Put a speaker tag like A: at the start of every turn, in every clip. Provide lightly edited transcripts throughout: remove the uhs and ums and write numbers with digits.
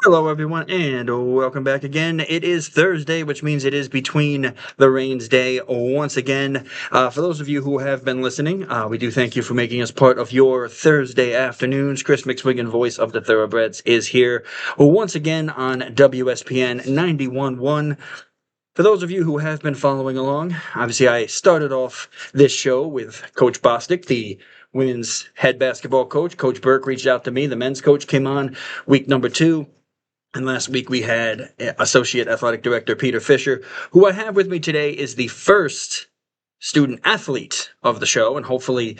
A: Hello, everyone, and welcome back again. It is Thursday, which means it is between the Reins Day once again. For those of you who have been listening, we do thank you for making us part of your Thursday afternoons. Chris McSwiggan, voice of the Thoroughbreds, is here once again on WSPN 91.1. For those of you who have been following along, obviously I started off this show with Coach Bostick, the women's head basketball coach. Coach Burke reached out to me. The men's coach came on week number 2. And last week we had Associate Athletic Director Peter Fisher, who I have with me today is the first student athlete of the show, and hopefully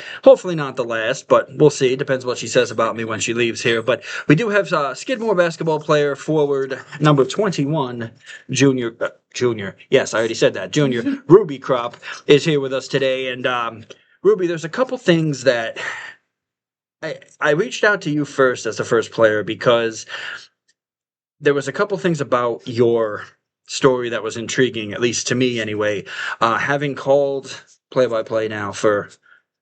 A: not the last, but we'll see. It depends what she says about me when she leaves here. But we do have Skidmore basketball player forward number 21, junior. Yes, I already said that. Junior Ruby Krop is here with us today, and Ruby, there's a couple things that I reached out to you first as the first player because there was a couple things about your story that was intriguing, at least to me anyway. Having called play-by-play now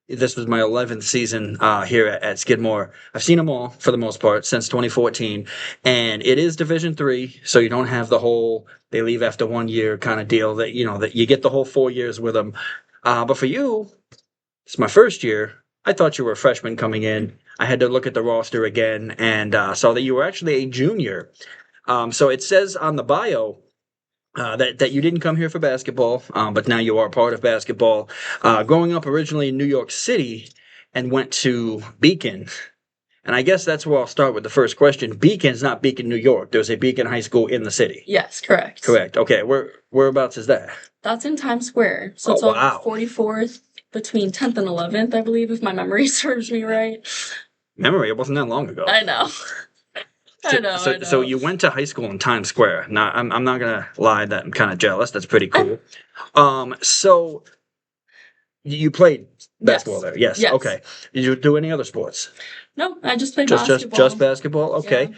A: this was my 11th season here at Skidmore. I've seen them all for the most part since 2014, and it is Division III, so you don't have the whole they leave after 1 year kind of deal that that you get the whole 4 years with them. But for you, it's my first year. I thought you were a freshman coming in. I had to look at the roster again and saw that you were actually a junior. So it says on the bio that you didn't come here for basketball, but now you are part of basketball. Growing up originally in New York City and went to Beacon. And I guess that's where I'll start with the first question. Beacon's not Beacon, New York. There's a Beacon High School in the city.
B: Yes, correct.
A: Correct. Okay. Whereabouts is that?
B: That's in Times Square. So it's on 44th between 10th and 11th, I believe, if my memory serves me right.
A: Memory? It wasn't that long ago.
B: I know. I know.
A: So you went to high school in Times Square. Now, I'm not gonna lie that I'm kind of jealous. That's pretty cool. So you played basketball there? Yes. Okay. Did you do any other sports?
B: No, I just played basketball.
A: Just basketball. Okay.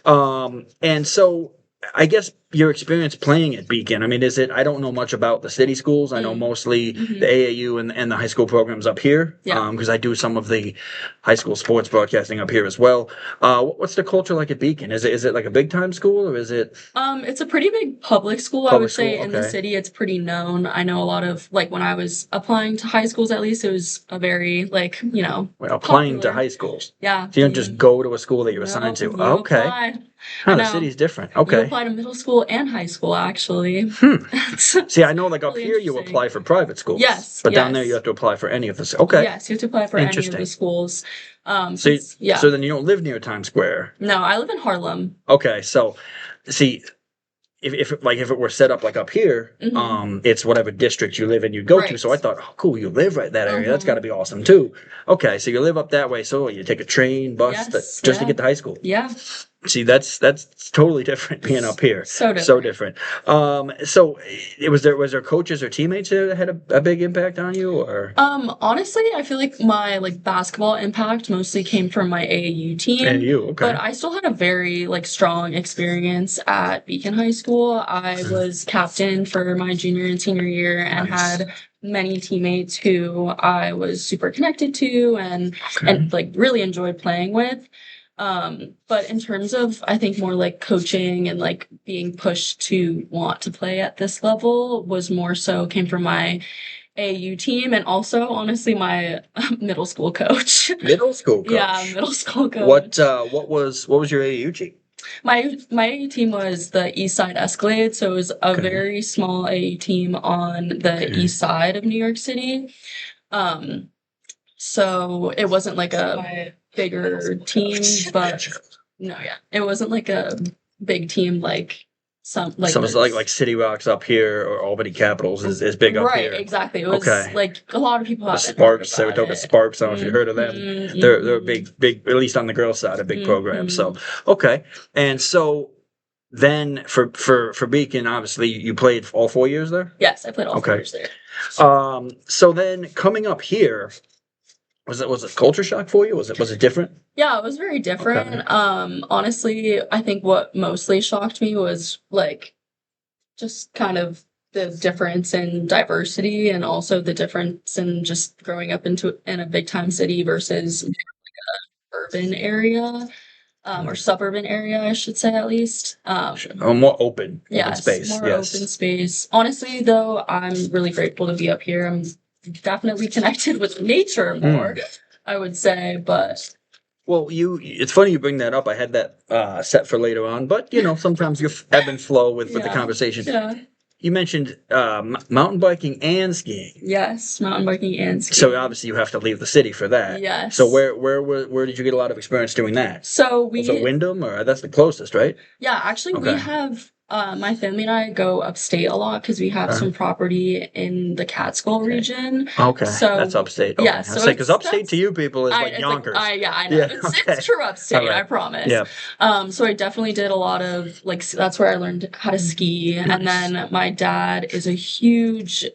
A: Yeah. And so I guess your experience playing at Beacon, I mean, I don't know much about the city schools. I know mostly the AAU and the high school programs up here. Yeah. Because I do some of the high school sports broadcasting up here as well. What's the culture like at Beacon? Is it like a big time school or is it?
B: It's a pretty big public school. I would say in the city, it's pretty known. I know a lot of, like, when I was applying to high schools, at least, it was a very, like,
A: Well, applying popular to high schools.
B: Yeah.
A: So you don't just go to a school that you're assigned to. Okay.
B: Apply.
A: The city's different. Okay.
B: You apply to middle school and high school, actually.
A: See, I know, like, up here you apply for private schools.
B: Yes.
A: But down there you have to apply for any of the. Okay.
B: Yes, you have to apply for any of the schools.
A: So then you don't live near Times Square.
B: No, I live in Harlem.
A: Okay, so see, if it were set up like up here, it's whatever district you live in, you go to. So I thought, oh, cool, you live right in that area. That's got to be awesome too. Okay, so you live up that way. So you take a train, bus, just to get to high school.
B: Yeah.
A: See, that's totally different being up here.
B: So different.
A: So different. So was there coaches or teammates there that had a big impact on you, or?
B: Honestly, I feel like my basketball impact mostly came from my AAU team.
A: And you, okay.
B: But I still had a very strong experience at Beacon High School. I was captain for my junior and senior year and had many teammates who I was super connected to and really enjoyed playing with. But in terms of, I think, more coaching and being pushed to want to play at this level was more so came from my AAU team and also, honestly, my middle school coach.
A: Middle school coach?
B: Yeah, middle school coach.
A: What was your AAU team?
B: My AAU team was the East Side Escalade, so it was a very small AAU team on the east side of New York City. So it wasn't a bigger team, but it wasn't a big team like some
A: like City Rocks up here or Albany Capitals is big up here.
B: Right, exactly. It was a lot of people have
A: Sparks. They were talking Sparks. I don't know if you heard of them. They're a big, at least on the girls' side, a big program. So and so then for Beacon, obviously you played all 4 years there.
B: Yes, I played all 4 years there.
A: So then coming up here. Was it culture shock for you? Was it different?
B: Yeah, it was very different. Okay. Honestly, I think what mostly shocked me was just kind of the difference in diversity and also the difference in just growing up in a big time city versus urban area, or suburban area, I should say at least.
A: More open
B: Yes,
A: space.
B: more
A: Yes.
B: open space. Honestly, though, I'm really grateful to be up here. I'm definitely connected with nature more, I would say, but
A: Well, it's funny you bring that up. I had that set for later on, but sometimes you ebb and flow with the
B: yeah,
A: conversation.
B: yeah.
A: You mentioned mountain biking and skiing.
B: Yes, mountain biking and skiing.
A: So obviously you have to leave the city for that.
B: Yes.
A: So where did you get a lot of experience doing that?
B: So
A: Wyndham, or that's the closest, right?
B: Yeah, actually, we
A: Okay.
B: have my family and I go upstate a lot because we have some property in the Catskill region.
A: Okay,
B: So
A: that's upstate. Okay.
B: yeah,
A: I
B: so
A: say because upstate
B: that's
A: to you people is like
B: it's
A: Yonkers.
B: yeah, I know.
A: Yeah,
B: It's
A: okay.
B: true upstate,
A: All right.
B: I promise.
A: Yeah.
B: So I definitely did a lot of that's where I learned how to ski. And then my dad is a huge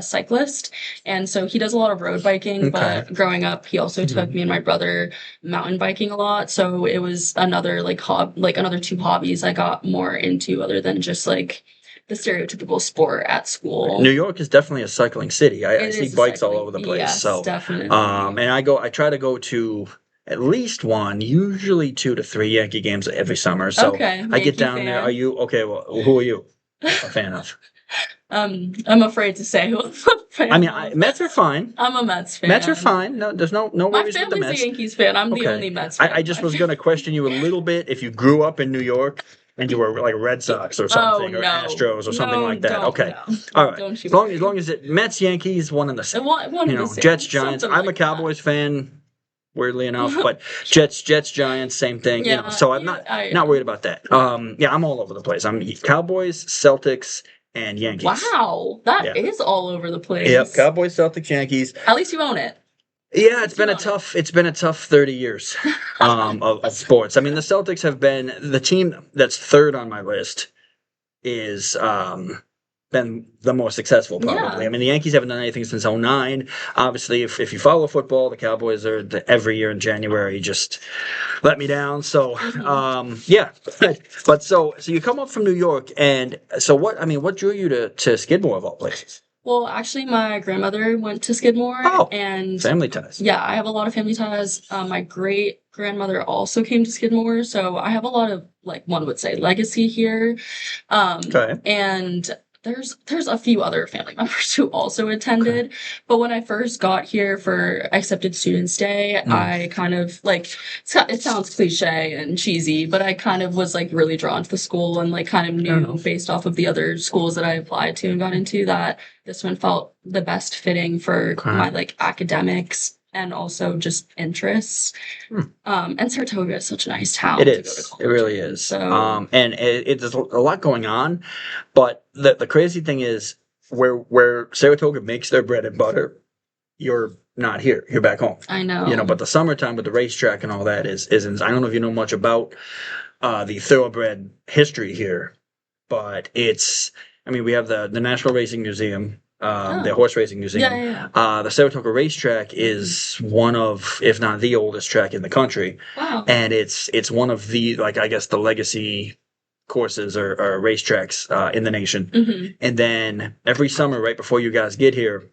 B: cyclist, and so he does a lot of road biking.
A: Okay.
B: But growing up, he also took me and my brother mountain biking a lot. So it was another another two hobbies I got more into other than just like the stereotypical sport at school.
A: New York is definitely a cycling city. I see
B: is a
A: bikes all
B: cycling-
A: over the place.
B: Yes,
A: So
B: definitely.
A: and I try to go to at least one, usually 2 to 3 Yankee games every summer. So
B: Okay,
A: I
B: Yankee
A: get down there.
B: fan.
A: Are you okay? Well, who are you a fan of?
B: I'm afraid to say who I'm a fan
A: I mean,
B: of.
A: Mets are fine.
B: I'm a Mets fan.
A: Mets are fine. No, there's no
B: My
A: worries with the
B: family's
A: Mets.
B: a Yankees fan. I'm the
A: Okay.
B: only Mets fan.
A: I just was going to question you a little bit if you grew up in New York and you were like Red Sox or something, or
B: no.
A: Astros or something
B: No,
A: like that.
B: don't,
A: Okay,
B: no.
A: all right.
B: Don't you
A: As long as it Mets, Yankees, one in the same.
B: One
A: You
B: of
A: know,
B: the same,
A: Jets, Giants.
B: something
A: I'm a
B: like that.
A: Cowboys fan, weirdly enough, but Jets, Giants, same thing.
B: Yeah,
A: so I'm not worried about that. Yeah, I'm all over the place. I'm Cowboys, Celtics, and Yankees.
B: Wow, that is all over the place.
A: Yep, Cowboys, Celtics, Yankees.
B: At least you own it.
A: Yeah, it's been a tough 30 years of sports. I mean, the Celtics have been the team that's third on my list is been the most successful probably.
B: Yeah.
A: I mean, the Yankees haven't done anything since '09. Obviously, if you follow football, the Cowboys are every year in January just let me down. So, yeah. But so you come up from New York, and so what drew you to Skidmore of all places?
B: Well, actually, my grandmother went to Skidmore, and
A: family ties.
B: Yeah, I have a lot of family ties. My great grandmother also came to Skidmore, so I have a lot of one would say legacy here. And there's a few other family members who also attended, but when I first got here for accepted students day, I kind of it sounds cliche and cheesy, but I kind of was really drawn to the school and kind of knew based off of the other schools that I applied to and got into that this one felt the best fitting for my academics and also just interests. And Saratoga is such a nice town.
A: It is. It really is.
B: So,
A: and there's a lot going on, but the crazy thing is where Saratoga makes their bread and butter, you're not here. You're back home.
B: I know.
A: But the summertime with the racetrack and all that is I don't know if you know much about the thoroughbred history here, but we have the National Racing Museum. The horse racing museum.
B: Yeah.
A: The Saratoga racetrack is one of, if not the oldest track in the country.
B: Wow.
A: And it's one of the I guess the legacy courses or racetracks in the nation.
B: Mm-hmm.
A: And then every summer, right before you guys get here,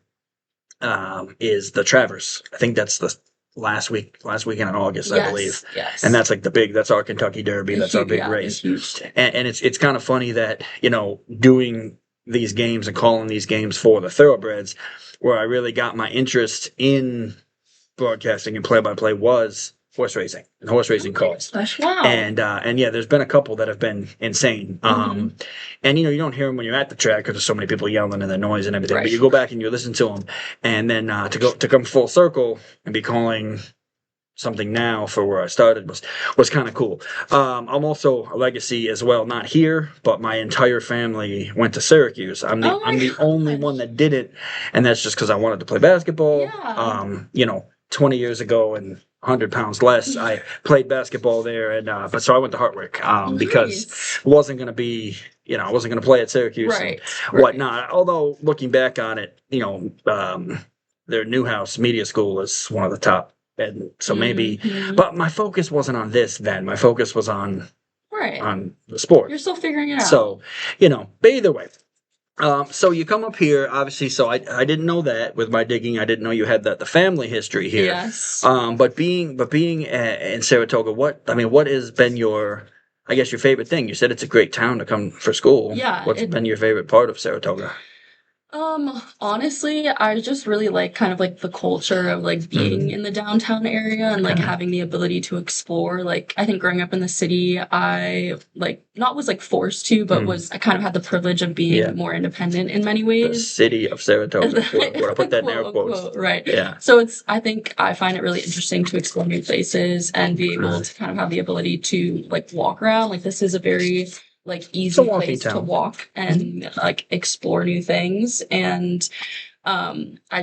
A: is the Travers. I think that's the last weekend in August, I believe.
B: Yes.
A: And that's that's our Kentucky Derby. That's our big race.
B: Huge.
A: And it's kind of funny that doing these games and calling these games for the thoroughbreds, where I really got my interest in broadcasting and play-by-play was horse racing and horse racing calls.
B: Wow.
A: And yeah, there's been a couple that have been insane. And you don't hear them when you're at the track because there's so many people yelling and the noise and everything.
B: Right.
A: But you go back and you listen to them, and then to come full circle and be calling something now for where I started was kind of cool. I'm also a legacy as well, not here, but my entire family went to Syracuse. I'm the only one that didn't, and that's just because I wanted to play basketball.
B: Yeah.
A: 20 years ago and 100 pounds less, I played basketball there, and but so I went to Hartwick because it wasn't going to be, I wasn't going to play at Syracuse and whatnot. Although looking back on it, their Newhouse Media School is one of the top. And so maybe, but my focus wasn't on this then. My focus was on the sport.
B: You're still figuring it out.
A: So, but either way, So you come up here, obviously. So I didn't know that with my digging. I didn't know you had the family history here.
B: Yes.
A: But being in Saratoga, what has been your, I guess, your favorite thing? You said it's a great town to come for school.
B: Yeah,
A: What's been your favorite part of Saratoga?
B: Honestly, I just really like kind of like the culture of like being in the downtown area and like
A: Okay.
B: having the ability to explore. Like I think growing up in the city, I like not was like forced to, but I kind of had the privilege of being
A: Yeah.
B: more independent in many
A: The
B: ways.
A: city of Saratoga, quote unquote. I put that in air
B: Quote
A: quotes.
B: unquote, right.
A: Yeah.
B: So I think I find it really interesting to explore new places and be able to kind of have the ability to like walk around. Like this is a very like easy
A: walking
B: place to
A: town.
B: walk and like explore new things. And I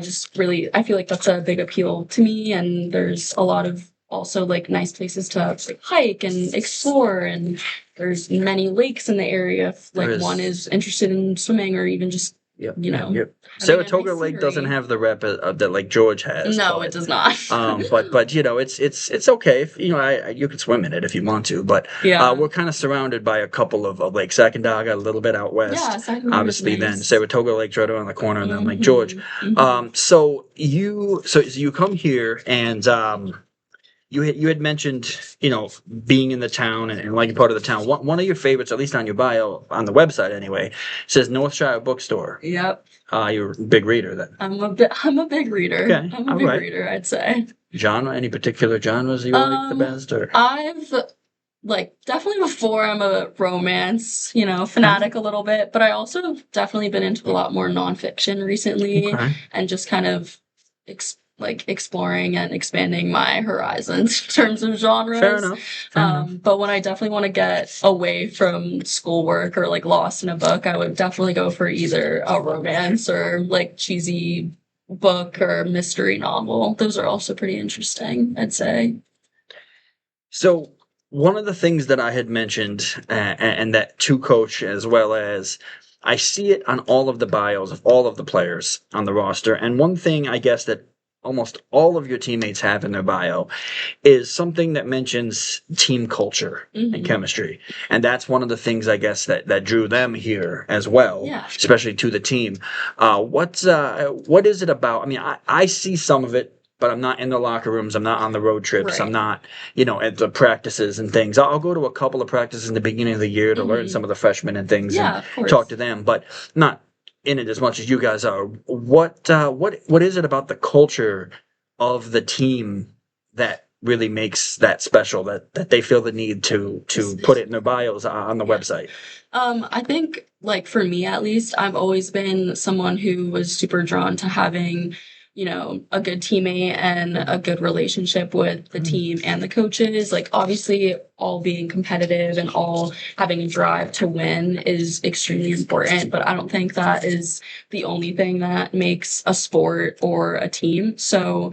B: feel like that's a big appeal to me. And there's a lot of also like nice places to like hike and explore, and there's many lakes in the area if like one is interested in swimming or even just
A: Yep.
B: you know
A: Yep.
B: having a
A: Saratoga
B: nice
A: Lake doesn't
B: scenery.
A: have the rep that like George has.
B: No,
A: but
B: it does not.
A: but it's okay if you can swim in it if you want to, but
B: Yeah.
A: we're kind of surrounded by a couple of Lake Sacandaga a little bit out west.
B: Yeah, Sacandaga is
A: Obviously, then
B: nice.
A: Saratoga Lake's right around the corner, and then Lake George. So you come here and you had mentioned being in the town and liking part of the town. One of your favorites, at least on your bio on the website anyway, says Northshire Bookstore.
B: Yep.
A: You're a big reader then.
B: I'm a big reader.
A: Okay,
B: I'm a
A: all
B: big
A: right.
B: reader, I'd say.
A: Genre? Any particular genres you like the best? Or
B: I've like definitely before I'm a romance, fanatic a little bit, but I also definitely been into a lot more nonfiction recently
A: okay.
B: and just kind of exploring and expanding my horizons in terms of genres.
A: Fair enough. Fair enough.
B: But when I definitely want to get away from schoolwork or like lost in a book, I would definitely go for either a romance or like cheesy book or mystery novel. Those are also pretty interesting, I'd say.
A: So one of the things that I had mentioned, and that to Coach as well as I see it on all of the bios of all of the players on the roster, and one thing I guess that almost all of your teammates have in their bio is something that mentions team culture and chemistry. And that's one of the things I guess that drew them here as well, especially to the team. What is it about? I mean, I see some of it, but I'm not in the locker rooms. I'm not on the road trips.
B: Right.
A: I'm not, at the practices and things. I'll go to a couple of practices in the beginning of the year to learn some of the freshmen and things and talk to them, but not in it as much as you guys are. What is it about the culture of the team that really makes that special, that they feel the need to put it in their bios on the website?
B: I think like for me at least, I've always been someone who was super drawn to having a good teammate and a good relationship with the team and the coaches. Like obviously all being competitive and all having a drive to win is extremely important, but I don't think that is the only thing that makes a sport or a team. So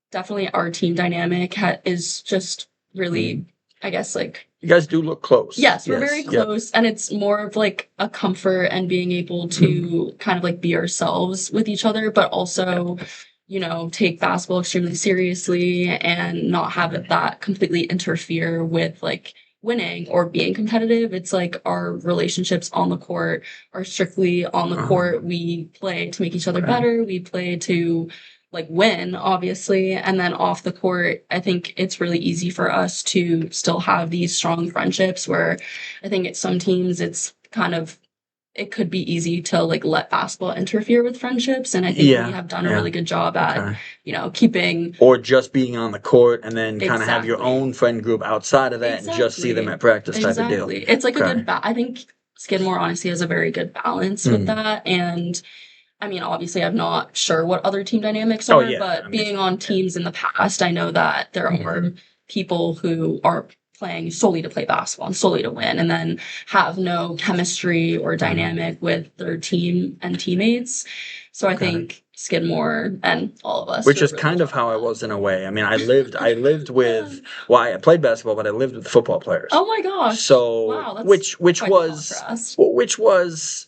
B: definitely our team dynamic is just really, I guess, like
A: you guys do look close.
B: Yes, we're very close, and it's more of like a comfort and being able to kind of like be ourselves with each other, but also take basketball extremely seriously and not have it that completely interfere with like winning or being competitive. It's like our relationships on the court are strictly on the court. We play to make each other better. We play to like win, obviously. And then off the court, I think it's really easy for us to still have these strong friendships where I think at some teams it could be easy to like let basketball interfere with friendships, and I think we have done a really good job at keeping
A: or just being on the court and then kind of have your own friend group outside of that and just see them at practice type of deal.
B: It's like a good I think Skidmore honestly has a very good balance with that. And I mean, obviously I'm not sure what other team dynamics are, but being on teams in the past, I know that there are people who are playing solely to play basketball and solely to win, and then have no chemistry or dynamic with their team and teammates. So I think Skidmore and all of us,
A: which is really kind of how I was in a way. I mean, I lived with. Well, I played basketball, but I lived with football players.
B: Oh my gosh!
A: So
B: wow, that's
A: which was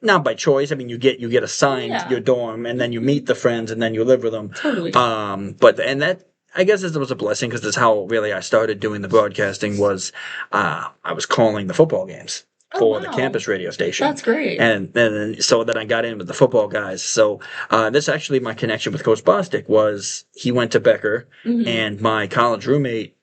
A: not by choice. I mean, you get assigned your dorm, and then you meet the friends, and then you live with them.
B: Totally.
A: That. I guess it was a blessing because that's how really I started doing the broadcasting was I was calling the football games.
B: Oh,
A: for the
B: wow.
A: campus radio station.
B: That's great.
A: And then so then I got in with the football guys. So this actually my connection with Coach Bostick was he went to Becker,
B: Mm-hmm.
A: and my college roommate,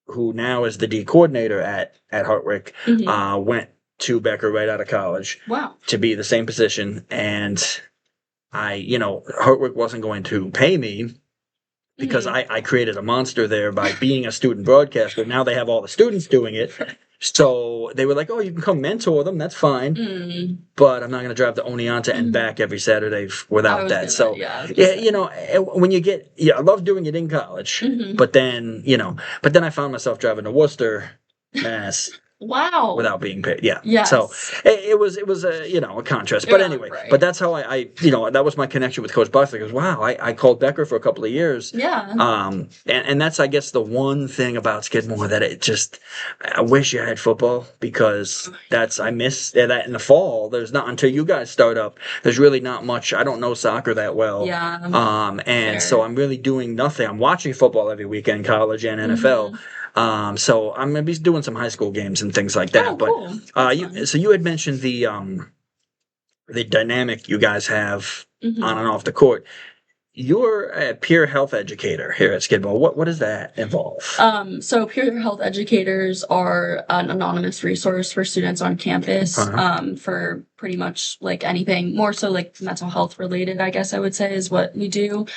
A: who now is the D coordinator at Hartwick,
B: Mm-hmm.
A: went to Becker right out of college
B: Wow.
A: to be the same position. And Hartwick wasn't going to pay me because
B: Mm-hmm.
A: I created a monster there by being a student broadcaster. Now they have all the students doing it. So they were like, oh, you can come mentor them. That's fine.
B: Mm.
A: But I'm not going to drive to Oneonta and back every Saturday without that. So,
B: I was
A: yeah,
B: gonna say.
A: when you get, yeah, I love doing it in college.
B: Mm-hmm.
A: But then, I found myself driving to Worcester, Mass,
B: Wow.
A: without being paid. Yeah.
B: Yes.
A: So it was a contrast. But
B: Yeah,
A: anyway,
B: right.
A: but that's how I that was my connection with Coach Bostick. Because wow, I called Becker for a couple of years.
B: Yeah.
A: And that's I guess the one thing about Skidmore that I wish you had football, because I miss that in the fall. There's not until you guys start up. There's really not much. I don't know soccer that well.
B: Yeah.
A: And
B: fair.
A: so I'm really doing nothing. I'm watching football every weekend, college and NFL. So I'm gonna be doing some high school games and things like that.
B: Oh, cool.
A: So you had mentioned the dynamic you guys have on and off the court. You're a peer health educator here at Skidmore. What does that involve?
B: So peer health educators are an anonymous resource for students on campus, for pretty much like anything, more so like mental health related, I guess I would say is what we do.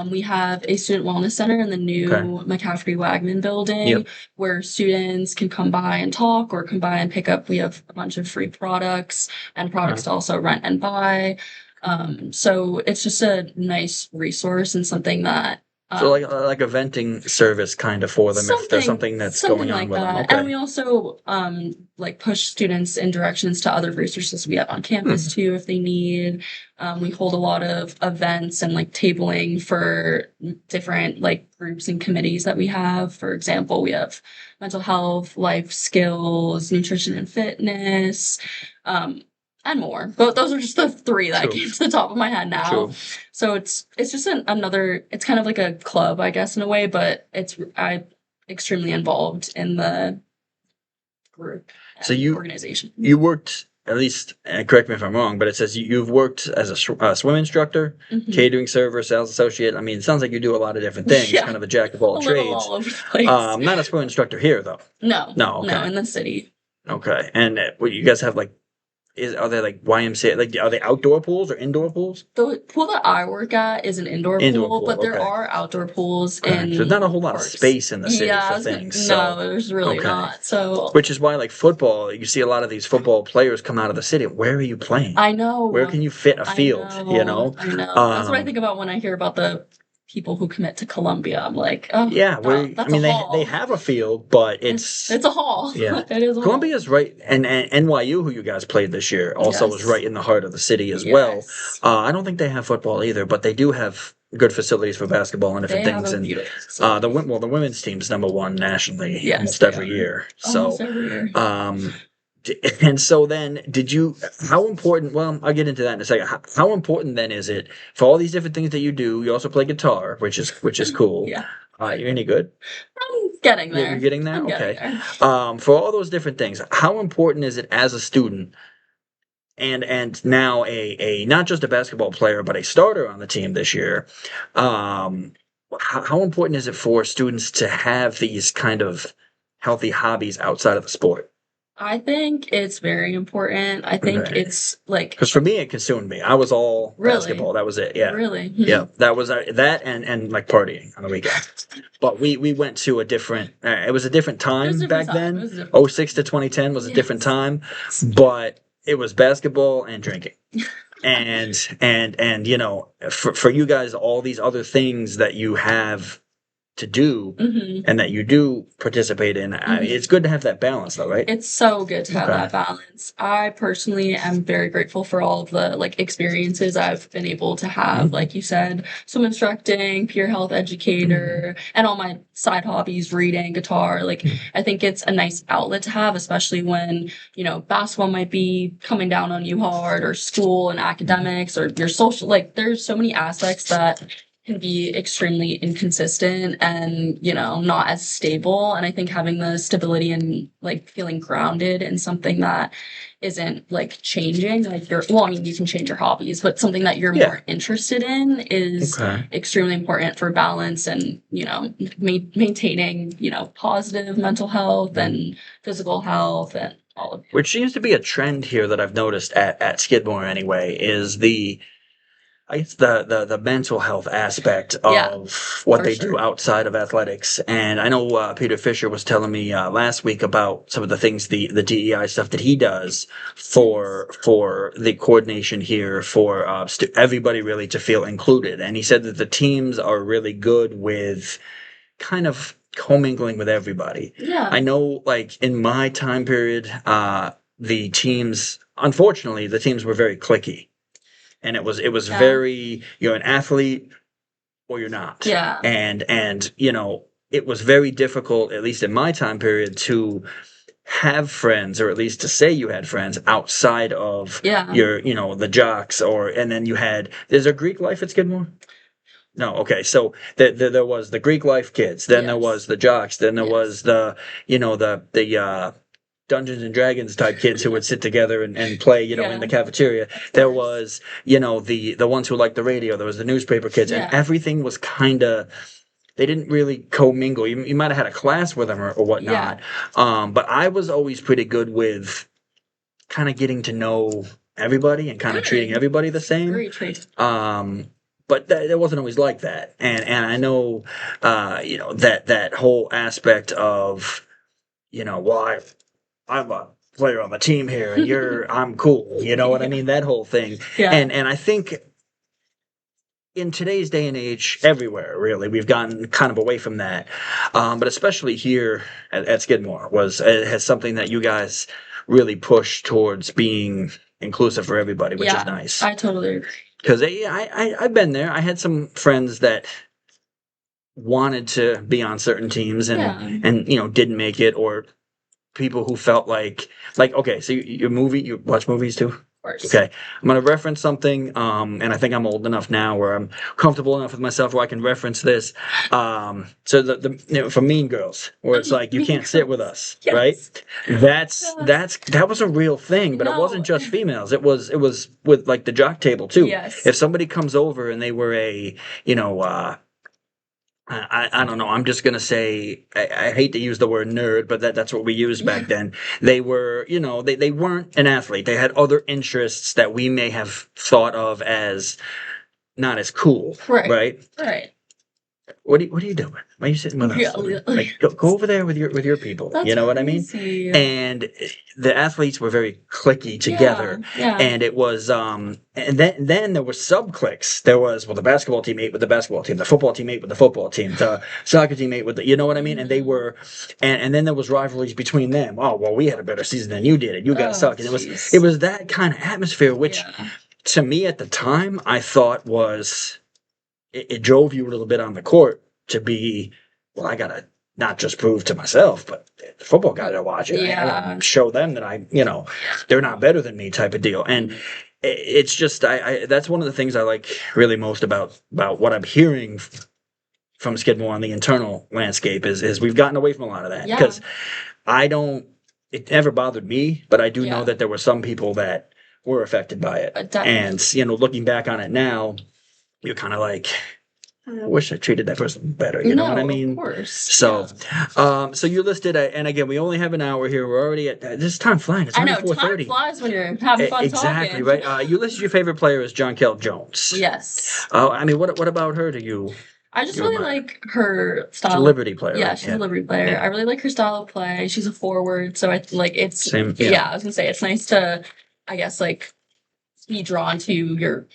B: We have a student wellness center in the new McCaffrey-Wagman building where students can come by and talk or come by and pick up. We have a bunch of free products and products to also rent and buy. So it's just a nice resource and something that
A: so like a venting service kind of for them if there's something that's going on
B: like
A: with
B: that.
A: them. Okay.
B: And we also like push students in directions to other resources we have on campus too if they need. We hold a lot of events and like tabling for different like groups and committees that we have. For example, we have mental health, life skills, nutrition and fitness, and more. But those are just the three that came to the top of my head now.
A: True.
B: So it's just another, it's kind of like a club, I guess, in a way, but I'm extremely involved in the group.
A: So
B: organization.
A: You worked, at least, correct me if I'm wrong, but it says you've worked as a swim instructor, catering server, sales associate. I mean, it sounds like you do a lot of different things, kind of a jack of all trades.
B: All over the place.
A: Not a swim instructor here, though.
B: No.
A: No, okay.
B: No, in the city.
A: Okay. And you guys have like, are they like YMCA? Like, are they outdoor pools or indoor pools?
B: The pool that I work at is an indoor pool, but there are outdoor pools. And
A: there's not a whole lot of space in the city for things.
B: No, there's really not. So,
A: which is why, like football, you see a lot of these football players come out of the city. Where are you playing?
B: I know.
A: Where can you fit a field?
B: I know. That's what I think about when I hear about the people who commit to Columbia. I'm like, oh, yeah.
A: They have a field, but it's
B: a hall.
A: Yeah,
B: it is.
A: Columbia's right, and NYU, who you guys played this year, also was right in the heart of the city as well. I don't think they have football either, but they do have good facilities for basketball and different things. And the women's team's #1 nationally almost every year.
B: Almost every year.
A: And so then how important, well, I'll get into that in a second. How important then is it for all these different things that you do? You also play guitar, which is cool.
B: Yeah.
A: You're any good?
B: I'm getting there.
A: You're getting there?
B: I'm
A: okay.
B: Getting there.
A: For all those different things, how important is it as a student and now a not just a basketball player, but a starter on the team this year? How important is it for students to have these kind of healthy hobbies outside of the sport?
B: I think it's very important. I think it's like,
A: because for me it consumed me. I was all basketball. That was it. Yeah.
B: Really.
A: Yeah. That was that and like partying on the weekend. But we went to a different. It was a different time back then. 06 to 2010 was a different time, but it was basketball and drinking. and for you guys, all these other things that you have to do and that you do participate in, it's good to have that balance though, right?
B: It's so good to have that balance. I personally am very grateful for all of the like experiences I've been able to have, like you said, swim instructing, peer health educator, and all my side hobbies, reading, guitar. Like I think it's a nice outlet to have, especially when, basketball might be coming down on you hard, or school and academics, or your social, like there's so many aspects that can be extremely inconsistent and, not as stable. And I think having the stability and like feeling grounded in something that isn't like changing, like you can change your hobbies, but something that you're
A: Yeah.
B: more interested in is
A: Okay.
B: extremely important for balance and, maintaining, positive mental health and physical health and all of it.
A: Which seems to be a trend here that I've noticed at Skidmore anyway, is I guess the mental health aspect
B: Yeah,
A: of what
B: for
A: they
B: sure.
A: do outside of athletics. And I know Peter Fisher was telling me last week about some of the things, the DEI stuff that he does for the coordination here for everybody really to feel included. And he said that the teams are really good with kind of commingling with everybody.
B: Yeah.
A: I know, like in my time period, the teams, unfortunately, the teams were very cliquey, and it was
B: Yeah.
A: very, you're an athlete or you're not.
B: Yeah.
A: And it was very difficult, at least in my time period, to have friends, or at least to say you had friends outside of
B: Yeah.
A: your, the jocks, and then there's a Greek life at Skidmore. No, okay. So there was the Greek life kids, then there was
B: Yes.
A: the jocks, then there
B: Yes.
A: was the Dungeons and Dragons type kids who would sit together and play, in
B: Yeah.
A: the cafeteria. There was, the ones who liked the radio. There was the newspaper kids, and
B: Yeah.
A: everything was kind of. They didn't really commingle. You might have had a class with them or whatnot. But I was always pretty good with kind of getting to know everybody and kind of treating everybody the same.
B: Great trait.
A: But that wasn't always like that, and I know, that whole aspect of, well, I'm a player on the team here, and I'm cool, you know what I mean? That whole thing,
B: Yeah.
A: and I think in today's day and age, everywhere really, we've gotten kind of away from that, but especially here at Skidmore has something that you guys really push towards being inclusive for everybody, which is nice.
B: I totally agree.
A: Because I've been there. I had some friends that wanted to be on certain teams and didn't make it, or people who felt like okay, so you watch movies too?
B: Of course.
A: Okay, I'm gonna reference something, and I think I'm old enough now where I'm comfortable enough with myself where I can reference this. So for Mean Girls, where it's like you can't sit with us,
B: Yes.
A: right? That was a real thing, but it wasn't just females. It was with like the jock table too.
B: Yes.
A: If somebody comes over and they were I don't know. I'm just gonna say I hate to use the word nerd, but that's what we used back then. They were, they weren't an athlete. They had other interests that we may have thought of as not as cool, right?
B: Right.
A: What are you doing? Why are you sitting with us? Like, go over there with your people.
B: That's
A: you know what I mean?
B: crazy.
A: And the athletes were very cliquey together.
B: Yeah.
A: And it was and then there were sub cliques. There was the basketball team ate with the basketball team, the football team ate with the football team, the soccer team ate with the, you know what I mean? And they were, and then there was rivalries between them. Oh well, we had a better season than you did, and you guys suck. And it was that kind of atmosphere, which to me at the time I thought was. It drove you a little bit on the court to be, I gotta not just prove to myself, but the football guys are watching. I gotta show them that they're not better than me, type of deal. And it's just, that's one of the things I like really most about what I'm hearing from Skidmore on the internal landscape is we've gotten away from a lot of that, because it never bothered me, but I do know that there were some people that were affected by it. And looking back on it now, you're kind of like, I wish I treated that person better. You know what I mean?
B: Of course.
A: So, so you listed, and again, we only have an hour here. We're already at this time flying. It's
B: I know
A: 4:30.
B: time flies when you're having fun
A: exactly,
B: talking.
A: Right. You listed your favorite player as John Kell Jones.
B: Yes.
A: I mean, what about her do you?
B: I just really like her style.
A: She's a Liberty player.
B: Yeah, she's a Liberty player. Yeah. I really like her style of play. She's a forward, so I like it's.
A: Same.
B: Yeah, I was gonna say it's nice to, I guess, like be drawn to your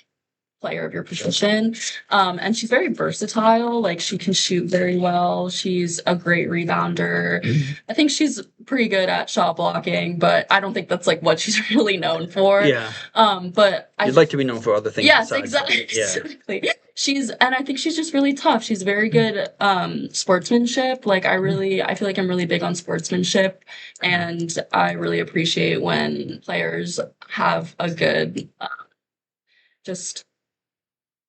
B: player of your position. And she's very versatile. Like she can shoot very well. She's a great rebounder. I think she's pretty good at shot blocking, but I don't think that's like what she's really known for.
A: Yeah.
B: But
A: You'd like to be known for other things.
B: Yes, exactly. Yeah. And I think she's just really tough. She's very good sportsmanship. Like I feel like I'm really big on sportsmanship, and I really appreciate when players have a good just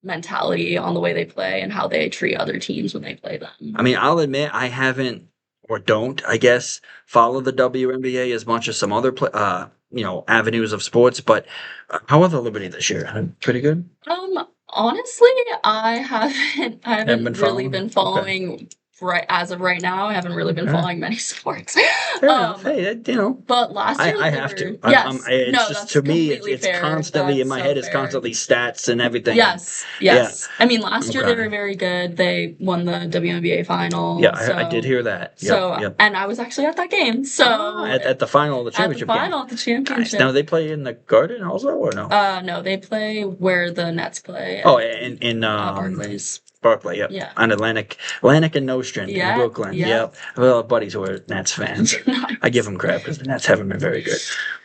B: mentality on the way they play and how they treat other teams when they play them.
A: I mean, I'll admit I haven't or don't, I guess, follow the WNBA as much as some other avenues of sports. But how are the Liberty this year? Pretty good.
B: Honestly, I haven't
A: Haven't been
B: really
A: following?
B: been
A: Okay.
B: following right as of right now. I haven't really been
A: Okay.
B: following many sports.
A: Fair enough. Hey,
B: But last year
A: I
B: they
A: have
B: were
A: to.
B: yes.
A: It's
B: No,
A: just
B: that's
A: to me,
B: completely
A: it's
B: fair.
A: constantly in
B: That's
A: my
B: so
A: head. It's
B: fair.
A: constantly stats and everything.
B: Yes,
A: Yeah.
B: yes. I mean, last year they
A: Okay.
B: were very good. They won the WNBA final.
A: Yeah,
B: so
A: I did hear that.
B: so
A: Yep.
B: and I was actually at that game. So
A: At the final of the
B: at the
A: championship game.
B: final of the
A: Nice.
B: championship.
A: Now they play in the Garden also, or no?
B: No, they play where the Nets play.
A: Oh, in
B: Barclays.
A: Barclay, yep.
B: Yeah.
A: On Atlantic and Nostrand in
B: Yeah,
A: Brooklyn.
B: yeah.
A: Yep. I have a lot of buddies who are Nets fans. I give them crap because the Nets haven't been very good.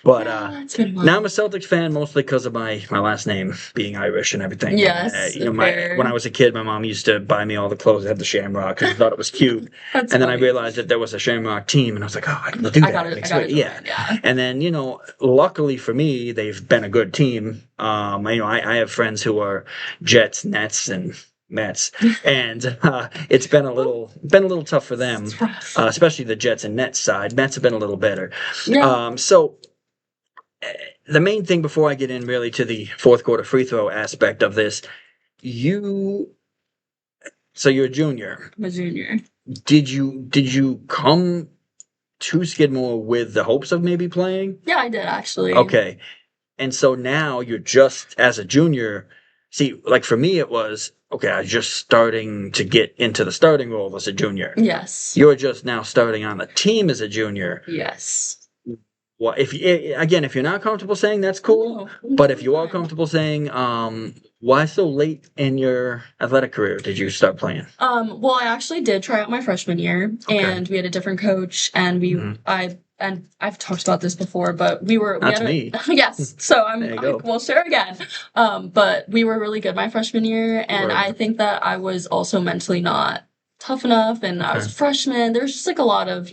A: But
B: it's been fun.
A: now I'm a Celtics fan mostly because of my last name being Irish and everything.
B: Yes,
A: when I was a kid, my mom used to buy me all the clothes that had the Shamrock because I thought it was cute.
B: That's
A: And then I
B: funny.
A: realized that there was a Shamrock team, and I was like, oh, I can do that.
B: I gotta join, yeah.
A: And then, luckily for me, they've been a good team. I have friends who are Jets, Nets, and Mets, and it's been a little tough for them,
B: It's rough.
A: especially the Jets and Nets side. Mets have been a little better.
B: Yeah.
A: So the main thing before I get in really to the fourth quarter free throw aspect of this, so you're a junior.
B: I'm a junior.
A: Did you come to Skidmore with the hopes of maybe playing?
B: Yeah, I did actually.
A: Okay. And so now you're just as a junior. See, like for me, it was okay. I was just starting to get into the starting role as a junior.
B: Yes.
A: You're just now starting on the team as a junior.
B: Yes.
A: Well, if you're not comfortable saying, that's cool.
B: No,
A: But if you are comfortable saying, why so late in your athletic career did you start playing?
B: Well, I actually did try out my freshman year,
A: Okay.
B: and we had a different coach, and I've talked about this before, but we
A: Not to me.
B: Yes, so
A: There you go.
B: we'll share again. But we were really good my freshman year, and
A: Word.
B: I think that I was also mentally not tough enough, and I was a
A: Okay.
B: freshman. There's just like a lot of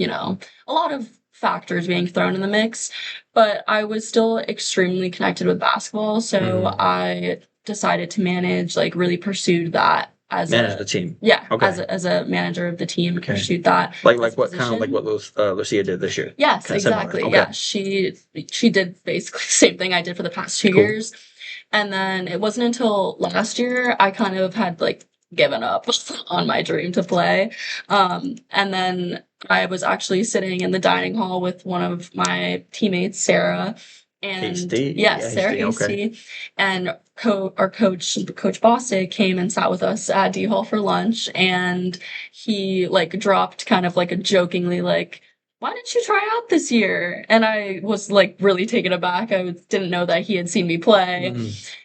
B: factors being thrown in the mix, but I was still extremely connected with basketball, so I decided to really pursued that as
A: Manage the team.
B: yeah,
A: Okay.
B: as a manager of the team,
A: Okay.
B: pursued that.
A: Like
B: as a
A: what kind of like
B: position.
A: what Lucia did this year.
B: Yes,
A: Kinda similar.
B: exactly.
A: Okay.
B: Yeah, she did basically the same thing I did for the past 2
A: Cool.
B: years, and then it wasn't until last year I kind of had given up on my dream to play, and then I was actually sitting in the dining hall with one of my teammates, Sarah. And
A: Hasty?
B: yes,
A: Yeah,
B: Sarah
A: Hasty,
B: Hasty, and our coach, Coach Bostick, came and sat with us at D Hall for lunch, and he dropped kind of a jokingly why didn't you try out this year? And I was really taken aback. Didn't know that he had seen me play.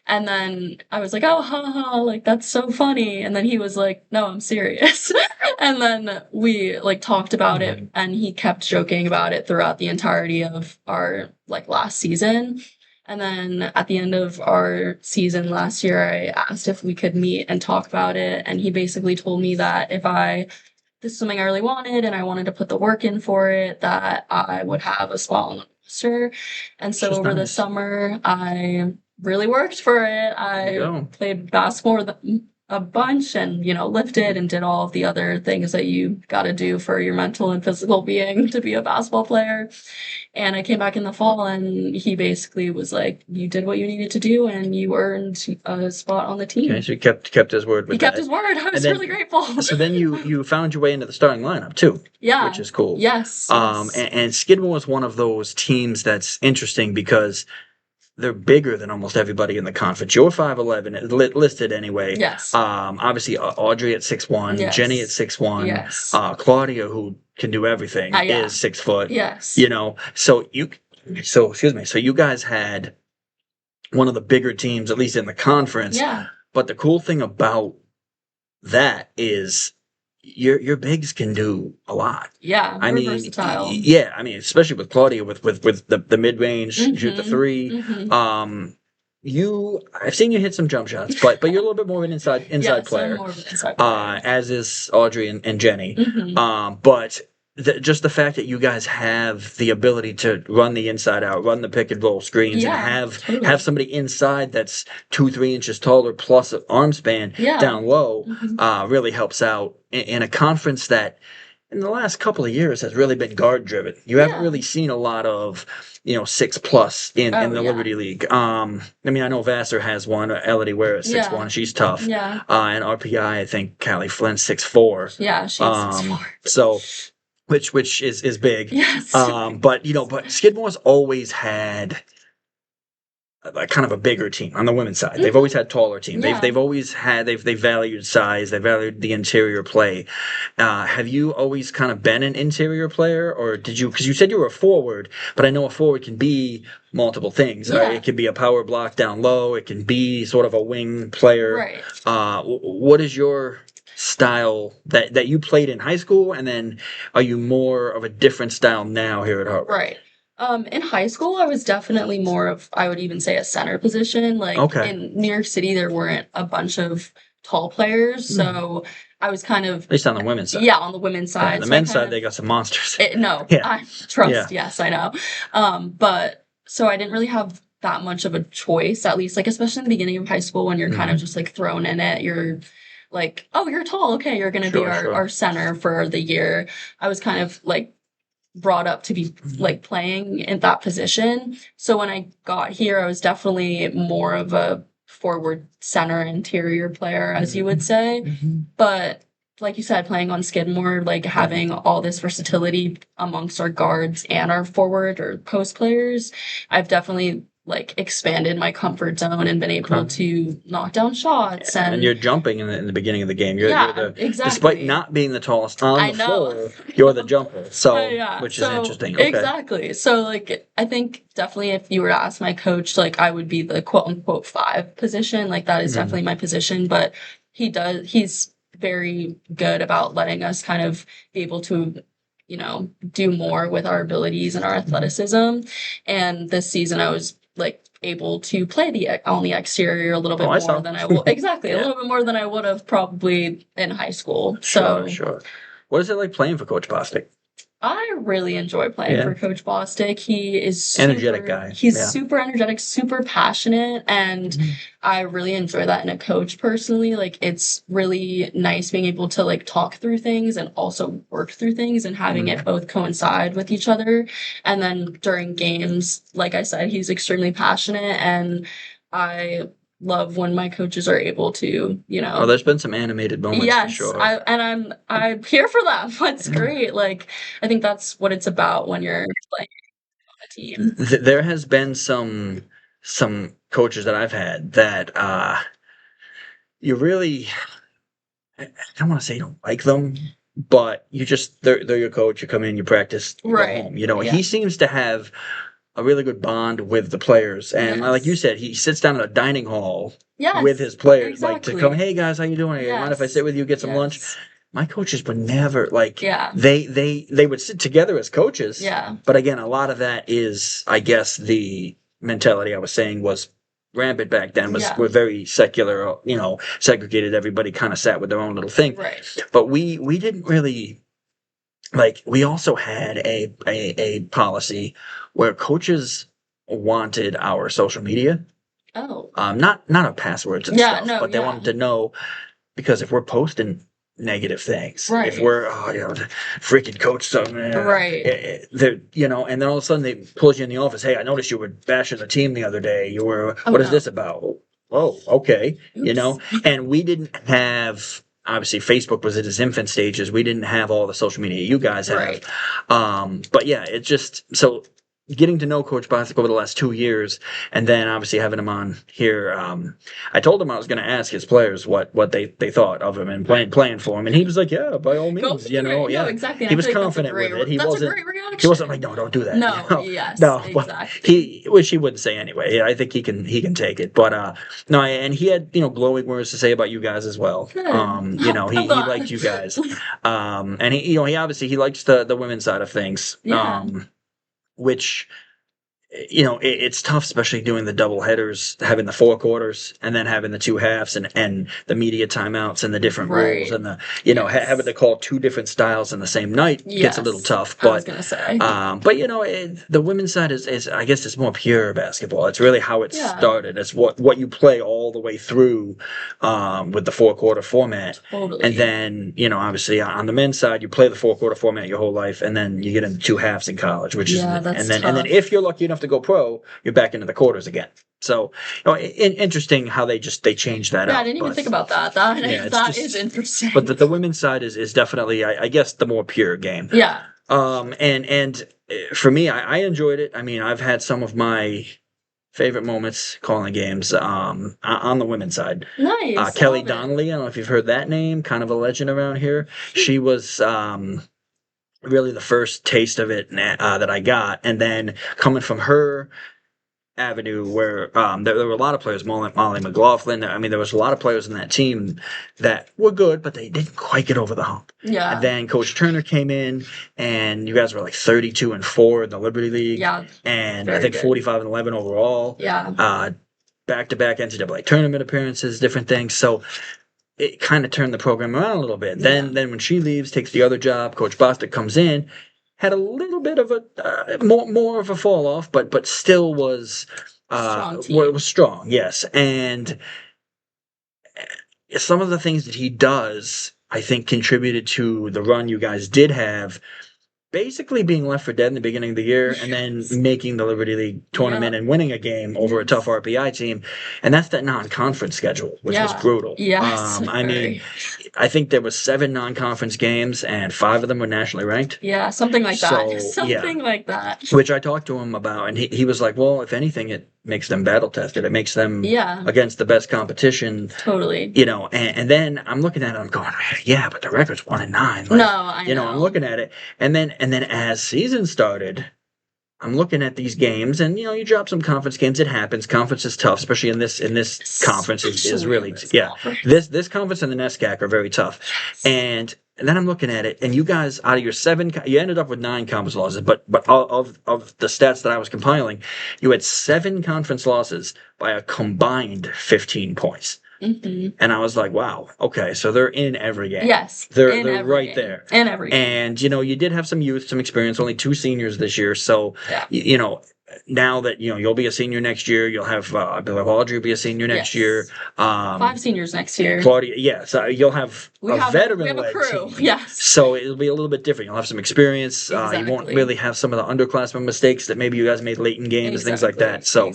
B: And then I was like, oh, haha, that's so funny. And then he was like, no, I'm serious. And then we talked about it, and he kept joking about it throughout the entirety of our last season. And then at the end of our season last year, I asked if we could meet and talk about it. And he basically told me that this is something I really wanted, and I wanted to put the work in for it, that I would have a spot on the roster. And so over the summer, I really worked for it. I played basketball a bunch and, lifted and did all of the other things that you got to do for your mental and physical being to be a basketball player. And I came back in the fall, and he basically was like, you did what you needed to do, and you earned a spot on the team.
A: Okay, so he kept his word with that.
B: He kept his word. I was really grateful.
A: So then you found your way into the starting lineup too.
B: Yeah.
A: Which is cool.
B: Yes.
A: And Skidmore is one of those teams that's interesting because they're bigger than almost everybody in the conference. You're 5'11", listed anyway.
B: Yes.
A: Obviously, Audrey at 6'1",
B: Yes.
A: Jenny at 6'1",
B: yes.
A: Claudia, who can do everything,
B: yeah.
A: is 6 foot.
B: Yes.
A: So you guys had one of the bigger teams, at least in the conference.
B: Yeah.
A: But the cool thing about that is your bigs can do a lot.
B: Yeah, versatile.
A: Yeah, especially with Claudia with the mid range, shoot the three. I've seen you hit some jump shots, but you're a little bit more of an inside
B: yes,
A: player.
B: I'm more of an inside player.
A: As is Audrey and Jenny.
B: Mm-hmm.
A: But just the fact that you guys have the ability to run the inside out, run the pick and roll screens, and
B: Yeah,
A: have
B: totally.
A: somebody inside that's 2-3 inches taller plus an arm span
B: Yeah.
A: down low,
B: Mhm.
A: really helps out in a conference that in the last couple of years has really been guard driven. You haven't
B: Yeah.
A: really seen a lot of 6+ in
B: Oh,
A: the
B: yeah.
A: Liberty League. I mean, I know Vassar has one. Elodie Ware is 6'1".
B: Yeah.
A: She's tough.
B: Yeah.
A: And RPI, I think Callie Flynn's 6'4".
B: Yeah, she's 6'4".
A: So which is big.
B: Yes.
A: But Skidmore's always had kind of a bigger team on the women's side. They've always had taller teams.
B: Yeah.
A: They've always had they valued size. They valued the interior play. Have you always kind of been an interior player, or did you? Because you said you were a forward, but I know a forward can be multiple things.
B: Yeah.
A: It can be a power block down low. It can be sort of a wing player.
B: Right.
A: What is your style that you played in high school, and then are you more of a different style now here at Harvard?
B: Right. In high school, I was definitely more of, I would even say, a center position. Like
A: Okay.
B: in New York City, there weren't a bunch of tall players, so I was kind of,
A: At least on the women's side.
B: yeah, on the women's
A: Yeah,
B: side.
A: the
B: So
A: men's side, they got some monsters.
B: no,
A: Yeah.
B: I trust.
A: Yeah.
B: Yes, I know. But so I didn't really have that much of a choice, at least, like especially in the beginning of high school when you're kind of just like thrown in it. You're like, oh, you're tall. Okay, you're gonna be
A: Sure.
B: our center for the year. I was kind of like brought up to be like playing in that position. So when I got here, I was definitely more of a forward center interior player, as you would say. But like you said, playing on Skidmore, like having all this versatility amongst our guards and our forward or post players, I've definitely like expanded my comfort zone and been able to knock down shots.
A: And you're jumping in the beginning of the game. You're
B: exactly.
A: Despite not being the tallest on
B: I
A: the
B: know.
A: floor, you're the jumper. So,
B: Yeah.
A: which is interesting. Okay.
B: Exactly. So, like, I think definitely if you were to ask my coach, like, I would be the quote unquote 5 position. Like, that is definitely my position. But he's very good about letting us kind of be able to, do more with our abilities and our athleticism. And this season, I was like able to play on the exterior a little bit more than I will. Exactly. A little bit more than I would have probably in high school. So,
A: Sure. What is it like playing for Coach Bostick?
B: I really enjoy playing for Coach Bostick. He is
A: energetic guy.
B: He's super energetic, super passionate, and I really enjoy that in a coach personally. Like it's really nice being able to like talk through things and also work through things and having it both coincide with each other. And then during games, like I said, he's extremely passionate, and I love when my coaches are able to,
A: Oh, there's been some animated moments for sure.
B: I'm here for them. It's great. Like I think that's what it's about when you're playing on a team.
A: There has been some coaches that I've had that you really, I don't want to say you don't like them, but they're your coach. You come in, you practice, you go home. He seems to have a really good bond with the players, and like you said, he sits down at a dining hall with his players, like to come, hey guys, how you doing? Mind if I sit with you, get some lunch? My coaches would never they would sit together as coaches.
B: Yeah.
A: But again, a lot of that is, I guess, the mentality I was saying was rampant back then. We're very secular, segregated. Everybody kind of sat with their own little thing.
B: Right.
A: But we didn't really. Like we also had a policy where coaches wanted our social media.
B: Oh.
A: Not our passwords and stuff, but they wanted to know, because if we're posting negative things, if we're freaking coach something,
B: right,
A: and then all of a sudden they pull you in the office. Hey, I noticed you were bashing the team the other day. You were. What is this about? Oh, okay.
B: Oops.
A: And we didn't have. Obviously, Facebook was at its infant stages. We didn't have all the social media you guys have.
B: Right.
A: But yeah, it's just so getting to know Coach Bostick over the last 2 years, and then obviously having him on here. I told him I was going to ask his players what they thought of him and playing for him, and he was like, "Yeah, by all means,
B: No, exactly.
A: He was confident with it.
B: That's a great reaction.
A: He wasn't like, "No, don't do that."
B: No,
A: exactly. Which he wouldn't say anyway. Yeah, I think he can take it. But no, and he had glowing words to say about you guys as well.
B: Good.
A: He liked you guys, and he obviously he likes the women's side of things.
B: Yeah.
A: Which it's tough, especially doing the double headers, having the 4 quarters and then having the 2 halves and the media timeouts and the different rules
B: Right.
A: and the,
B: Yes.
A: having to call 2 different styles in the same night gets a little
B: Yes.
A: tough.
B: I was
A: But,
B: gonna say.
A: the women's side is, I guess it's more pure basketball. It's really how it
B: Yeah.
A: started. It's what you play all the way through, with the 4-quarter format.
B: Totally.
A: And then, obviously on the men's side, you play the 4-quarter format your whole life, and then you get into 2 halves in college, which
B: Yeah,
A: is,
B: that's
A: and then
B: tough.
A: if you're lucky enough to go pro, you're back into the quarters again. So, interesting how they changed that
B: Yeah,
A: up.
B: I didn't even
A: But,
B: think about that.
A: yeah, it's
B: That
A: just-
B: is interesting.
A: but the women's side is definitely, I guess, the more pure game.
B: Yeah.
A: And for me, I enjoyed it. I mean, I've had some of my favorite moments calling games on the women's side.
B: Nice.
A: Kelly
B: Love it.
A: Donnelly, I don't know if you've heard that name, kind of a legend around here. She was really the first taste of it that I got. And then coming from her avenue where there were a lot of players, Molly McLaughlin. I mean, there was a lot of players in that team that were good, but they didn't quite get over the hump.
B: Yeah.
A: And then Coach Turner came in, and you guys were like 32-4 in the Liberty League.
B: Yeah.
A: And I
B: Very
A: think
B: good.
A: 45-11 overall.
B: Yeah.
A: Back-to-back NCAA tournament appearances, different things. So it kind of turned the program around a little bit.
B: Yeah.
A: Then when she leaves, takes the other job, Coach Bostick comes in, had a little bit of a more of a fall off, but still was
B: Strong team.
A: was strong, yes. And some of the things that he does, I think, contributed to the run you guys did have. Basically being left for dead in the beginning of the year and then making the Liberty League tournament and winning a game over a tough RPI team. And that's that non-conference schedule, which was brutal.
B: Yes.
A: I mean, I think there was 7 non-conference games and 5 of them were nationally ranked.
B: Yeah, something like that.
A: So,
B: Something like that.
A: Which I talked to him about, and he was like, well, if anything, it makes them battle tested. It makes them against the best competition.
B: Totally.
A: And then I'm looking at it, I'm going, yeah, but the record's 1-9. Like,
B: no, I know.
A: I'm looking at it. And then as season started, I'm looking at these games, and you drop some conference games. It happens. Conference is tough, especially in this conference is really This conference and the NESCAC are very tough. And then I'm looking at it, and you guys, out of your 7, you ended up with 9 conference losses. But of the stats that I was compiling, you had 7 conference losses by a combined 15 points.
B: Mm-hmm.
A: And I was like, wow, okay, so they're in every game.
B: Yes.
A: They're right there.
B: In every game.
A: And, you did have some youth, some experience, only 2 seniors this year. So, now that, you'll be a senior next year, you'll have, I believe Audrey will be a senior next year.
B: 5 seniors next year.
A: Claudia, so you'll have a veteran.
B: We have a crew,
A: team.
B: yes.
A: So it'll be a little bit different. You'll have some experience.
B: Exactly.
A: You won't really have some of the underclassmen mistakes that maybe you guys made late in games, things like that. So,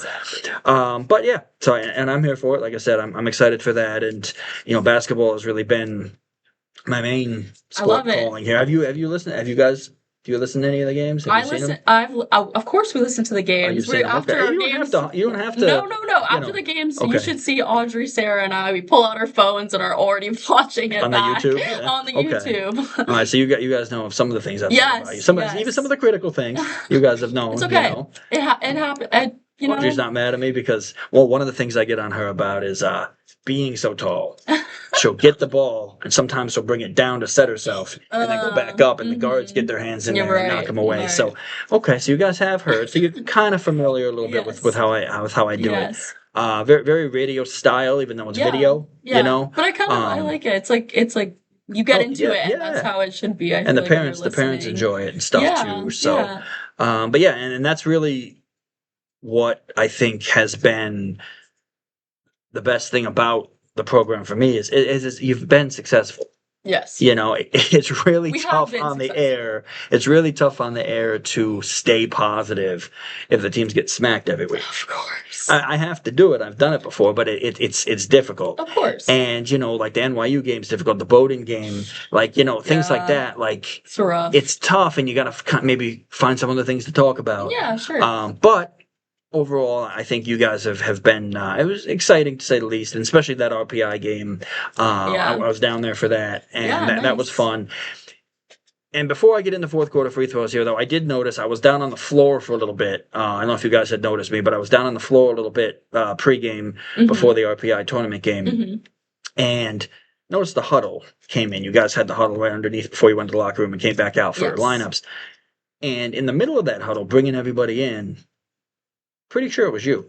A: but yeah, so, and I'm here for it. Like I said, I'm excited for that. And, basketball has really been my main sport calling here. Have you listened? Have you guys... Do you listen to any of the games? Have you seen them?
B: Of course we listen to the games. After our games.
A: You don't have to.
B: No. After the games, you should see Audrey, Sarah, and I. We pull out our phones and are already watching it
A: on
B: back.
A: The YouTube. Yeah.
B: On the YouTube.
A: All right, so you guys know of some of the things I've said about you. Even some of the critical things you guys have known.
B: It's okay. It happened.
A: Audrey's not mad at me because, one of the things I get on her about is being so tall. She'll get the ball, and sometimes she'll bring it down to set herself, and then go back up, and the guards get their hands in there and knock them away. Right. So, so you guys have heard, so you're kind of familiar a little bit with how I do it. Very very radio style, even though it's video.
B: Yeah. But I like it. It's like you get into it. And that's how it should be.
A: And the parents enjoy it and stuff too. So, but and that's really what I think has been the best thing about the program for me is you've been successful.
B: Yes.
A: It's really tough on the air. It's really tough on the air to stay positive if the teams get smacked every week.
B: Of course.
A: I have to do it. I've done it before, but it's difficult.
B: Of course.
A: And, like the NYU game's difficult, the Bowdoin game, things like that. Like,
B: it's rough.
A: It's tough, and you got to maybe find some other things to talk about.
B: Yeah, sure.
A: But overall, I think you guys have been, it was exciting to say the least, and especially that RPI game. I was down there for that, and that was fun. And before I get into fourth quarter free throws here, though, I did notice I was down on the floor for a little bit. I don't know if you guys had noticed me, but I was down on the floor a little bit pregame before the RPI tournament game. And noticed the huddle came in. You guys had the huddle right underneath before you went to the locker room and came back out for lineups. And in the middle of that huddle, bringing everybody in, Pretty sure it was you.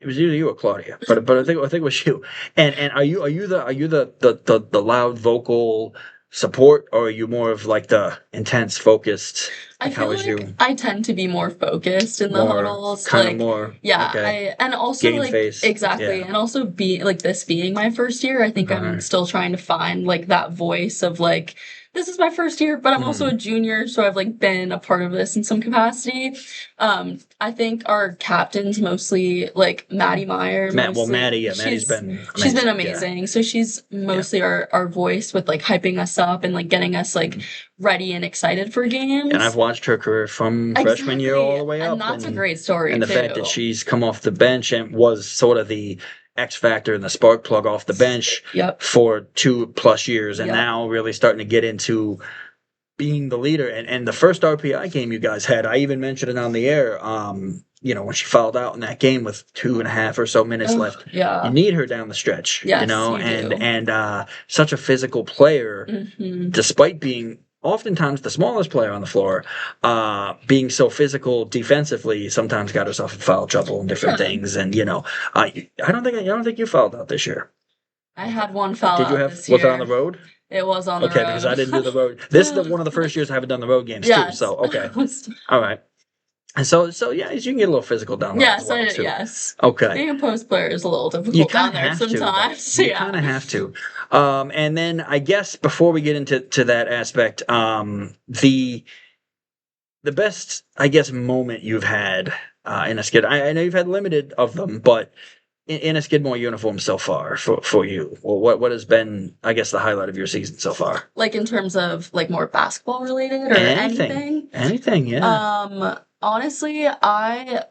A: It was either you or Claudia, but I think it was you. And are you the loud vocal support, or are you more of like the intense focused?
B: I
A: Like how
B: feel
A: is
B: like
A: you
B: I tend to be more focused in the
A: more
B: huddles.
A: kind of
B: Like,
A: more
B: yeah,
A: okay
B: and also
A: game
B: like
A: face?
B: exactly,
A: Yeah.
B: and also be like this being my first year, I think
A: All
B: I'm
A: right.
B: still trying to find like that voice of like this is my first year, but I'm also a
A: Mm.
B: junior, so I've like been a part of this in some capacity. I think our captains mostly like Maddie Meyer mostly
A: Maddie, yeah, Maddie's been
B: she's been
A: amazing. Yeah.
B: amazing. So she's
A: Yeah.
B: mostly our voice with like hyping us up and like getting us like
A: Mhm.
B: ready and excited for
A: And I've
B: games.
A: watched her career from freshman year all
B: Exactly.
A: the way
B: And
A: up,
B: that's a great story
A: and the fact that
B: too.
A: she's come off the bench and was sort of the X factor and the spark plug off the bench
B: Yep.
A: for 2+ years, and
B: Yep.
A: now really starting to get into being the leader. And the first RPI game you guys had, I even mentioned it on the air. When she fouled out in that game with 2.5 or so minutes
B: Ugh,
A: left, you
B: yeah.
A: need her down the stretch,
B: Yes, you
A: and
B: do.
A: such a physical player,
B: Hmm.
A: despite being oftentimes the smallest player on the floor, being so physical defensively, sometimes got herself in foul trouble and different
B: Yeah.
A: things. And I don't think you fouled out this year.
B: I had one foul
A: Did you
B: out
A: have?
B: this
A: Was it on the
B: year.
A: road?
B: It was on the
A: Okay, because I
B: road.
A: didn't do the road. This is one of the first years I haven't done the road games too.
B: Yes.
A: So okay, all right. And so yeah, you can get a little physical down there as
B: Yes,
A: well too.
B: yes.
A: Okay,
B: Being a post player is a little
A: you
B: difficult
A: kind
B: down
A: of
B: there
A: have to, though.
B: sometimes.
A: You
B: Yeah.
A: kind of have to. And then I guess before we get into that aspect, the best, I guess, moment you've had in a skid. I know you've had limited of them, but in a Skidmore uniform so far for you, well, what has been, I guess, the highlight of your season so far?
B: Like in terms of like more basketball related or anything.
A: Anything, yeah.
B: Honestly, I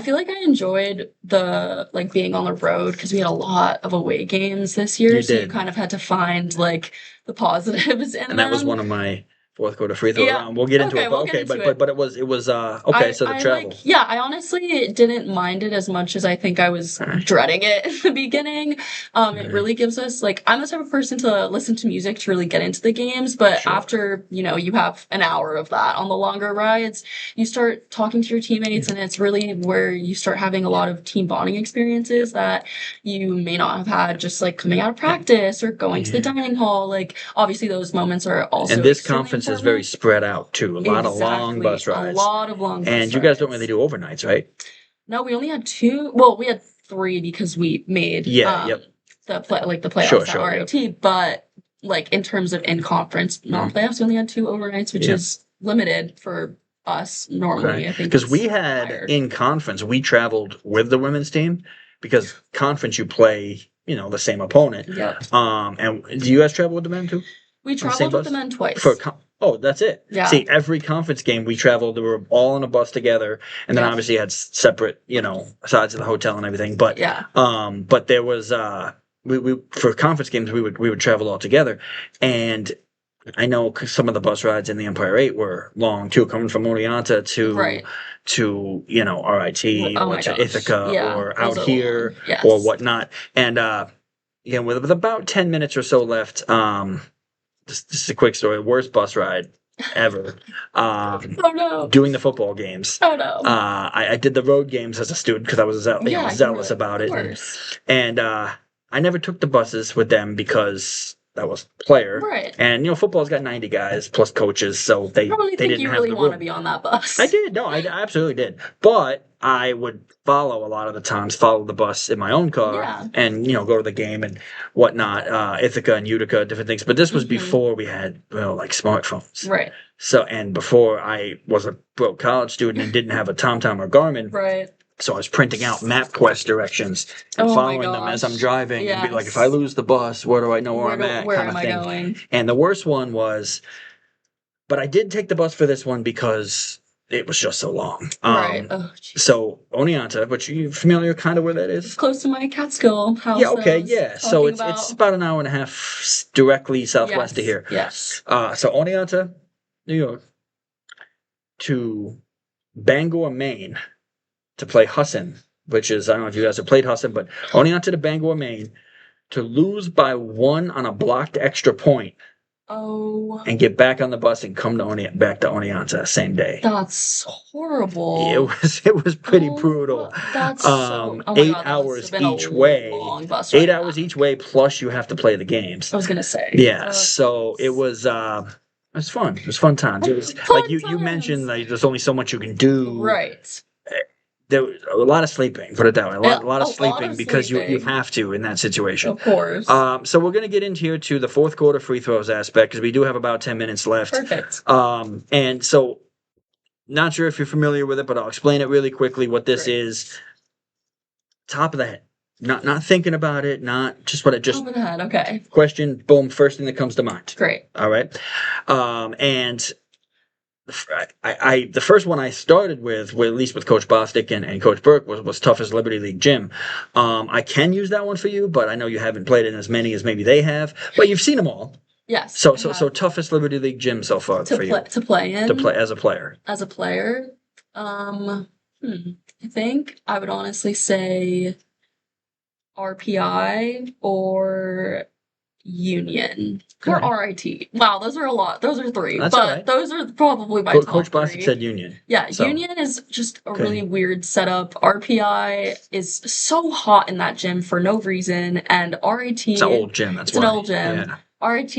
B: feel like I enjoyed the like being on the road because we had a lot of away games this year,
A: You
B: so you
A: did,
B: kind of had to find like the positives in
A: and that was
B: them.
A: one of my fourth quarter free throw.
B: Yeah.
A: We'll get into
B: Okay,
A: it, but
B: we'll get
A: okay,
B: into
A: but
B: it.
A: it was okay. So the
B: I
A: travel.
B: like, yeah, I honestly didn't mind it as much as I think I was
A: All right.
B: dreading it in the beginning. It
A: All right.
B: really gives us, like, I'm the type of person to listen to music to really get into the games, but
A: Sure.
B: after, you have an hour of that on the longer rides, you start talking to your teammates, and it's really where you start having a lot of team bonding experiences that you may not have had just like coming out of practice or going to the
A: Yeah.
B: dining hall. Like, obviously, those moments are also
A: And this
B: extremely
A: conference is very
B: important.
A: spread out too. A lot of long
B: Exactly.
A: bus
B: A
A: rides,
B: lot of long
A: and
B: bus
A: you guys don't really
B: rides.
A: do overnights, right?
B: No, we only had two. Well, we had three because we made
A: Yeah. Yep.
B: the
A: Sure.
B: playoffs at
A: Sure. Yep.
B: RIT, but like in terms of in conference
A: Mm.
B: non-playoffs, we only had two overnights, which
A: Yeah.
B: is limited for us normally.
A: Okay.
B: I think
A: Because
B: it's
A: we had
B: higher.
A: in conference, we traveled with the women's team because conference you play, the same opponent.
B: Yep.
A: And do you guys travel with the men too
B: We
A: on the same
B: traveled with the
A: bus?
B: men twice.
A: Oh, that's it.
B: Yeah.
A: See, every conference game we traveled, we were all on a bus together, and then
B: Yep.
A: obviously had separate, sides of the hotel and everything. But
B: Yeah.
A: but there was we for conference games we would travel all together, and I know some of the bus rides in the Empire 8 were long too, coming from Oneonta
B: Right.
A: to RIT
B: Oh
A: or
B: my
A: to
B: gosh.
A: Ithaca
B: Yeah.
A: or
B: Those
A: out
B: are
A: here
B: long. Yes.
A: or whatnot. And with about 10 minutes or so left, this is a quick story. Worst bus ride ever.
B: Oh no.
A: Doing the football games.
B: Oh no.
A: I did the road games as a student because I was
B: Yeah,
A: zealous
B: you would.
A: about
B: Of
A: it,
B: course.
A: and I never took the buses with them because that was player.
B: Right.
A: And football's got 90 guys plus coaches, so they
B: Probably think
A: didn't
B: you
A: have
B: really
A: the
B: want to
A: room.
B: be on that bus.
A: I did. No, I absolutely did. But I would follow a lot of the times, follow the bus in my own car
B: Yeah.
A: and, go to the game and whatnot, Ithaca and Utica, different things. But this was
B: Mhm.
A: before we had, like smartphones.
B: Right.
A: So, and before I was a broke college student and didn't have a TomTom or Garmin.
B: Right.
A: So I was printing out MapQuest directions and
B: Oh my
A: following them as I'm
B: gosh.
A: driving and be like, if I
B: Yes.
A: lose the bus, where do I know where I'm at?
B: Where
A: Kind
B: am
A: of
B: I
A: thing.
B: going?
A: And the worst one was, but I did take the bus for this one because it was just so long.
B: Right. Oh, geez.
A: So Oneonta, but you familiar kind of where that
B: It's
A: is?
B: close to my Catskill house.
A: Yeah, okay,
B: that I was
A: yeah. So
B: talking
A: it's
B: about.
A: about an hour and a half directly southwest of
B: Yes.
A: here.
B: Yes.
A: So Oneonta, New York, to Bangor, Maine, to play Husson, which is, I don't know if you guys have played Husson, but Oneonta to Bangor, Maine, to lose by one on a blocked extra point
B: Oh,
A: and get back on the bus and come to back to Oneonta that same day.
B: that's
A: It
B: horrible.
A: was pretty brutal.
B: That's so. Oh my
A: Eight
B: God, that must have
A: hours
B: been a
A: each way.
B: long bus
A: 8 hours
B: ride.
A: each way, plus you have to play the games.
B: I was gonna say.
A: Yeah, so it was fun. It was fun times. It was like
B: Fun
A: you mentioned,
B: times.
A: like there's only so much you can do.
B: Right.
A: There was a lot of sleeping, put it that way.
B: Yeah,
A: A lot
B: a
A: of
B: lot
A: sleeping
B: of
A: because you
B: sleeping.
A: have to in that situation.
B: Of course.
A: So we're gonna get into here to the fourth quarter free throws aspect because we do have about 10 minutes left.
B: Perfect.
A: And so not sure if you're familiar with it, but I'll explain it really quickly what this
B: Great.
A: is. Top of the head. Not thinking about it, not just what it just
B: Over the head. Okay.
A: question, boom, first thing that comes to mind.
B: Great.
A: All right. And the first one I started with, at least with Coach Bostick and Coach Burke, was toughest Liberty League gym. I can use that one for you, but I know you haven't played in as many as maybe they have, but you've seen them all.
B: Yes.
A: So toughest Liberty League gym so far for you
B: to play in
A: to play as a player.
B: As a player, I think I would honestly say RPI or Union or RIT. Wow, those are a lot. Those are three,
A: That's
B: but
A: all right.
B: those are probably my top
A: Coach Bostick
B: three.
A: said Union.
B: Yeah,
A: So.
B: Union is just a really weird setup. RPI is so hot in that gym for no reason, and RIT.
A: It's an old gym. That's why.
B: An old gym.
A: Yeah.
B: RIT,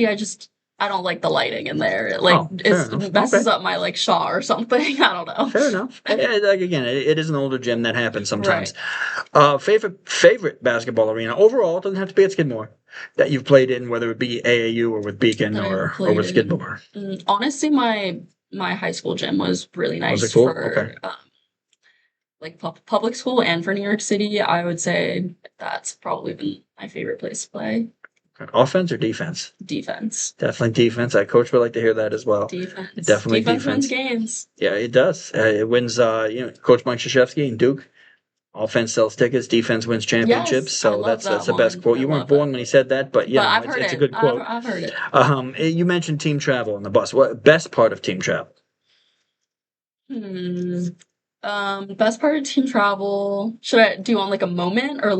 B: I don't like the lighting in there. It messes up my shaw or something. I don't know.
A: Fair enough. Again, it is an older gym that happens sometimes. Right. Favorite basketball arena overall, it doesn't have to be at Skidmore, that you've played in, whether it be AAU or with Beacon or with Skidmore.
B: Honestly, my high school gym was really nice.
A: Was it cool?
B: For public school and for New York City. I would say that's probably been my favorite place to play.
A: Offense or defense?
B: Defense.
A: Definitely defense. Coach would like to hear that as well.
B: Defense.
A: Definitely defense.
B: Wins games.
A: Yeah, it does. It wins. Coach Mike Krzyzewski and Duke. Offense sells tickets. Defense wins championships.
B: Yes,
A: so that's the best quote. You weren't born when he said that, but it's a good quote.
B: I've heard it.
A: You mentioned team travel on the bus. What best part of team travel?
B: Best part of team travel. Should I do on a moment or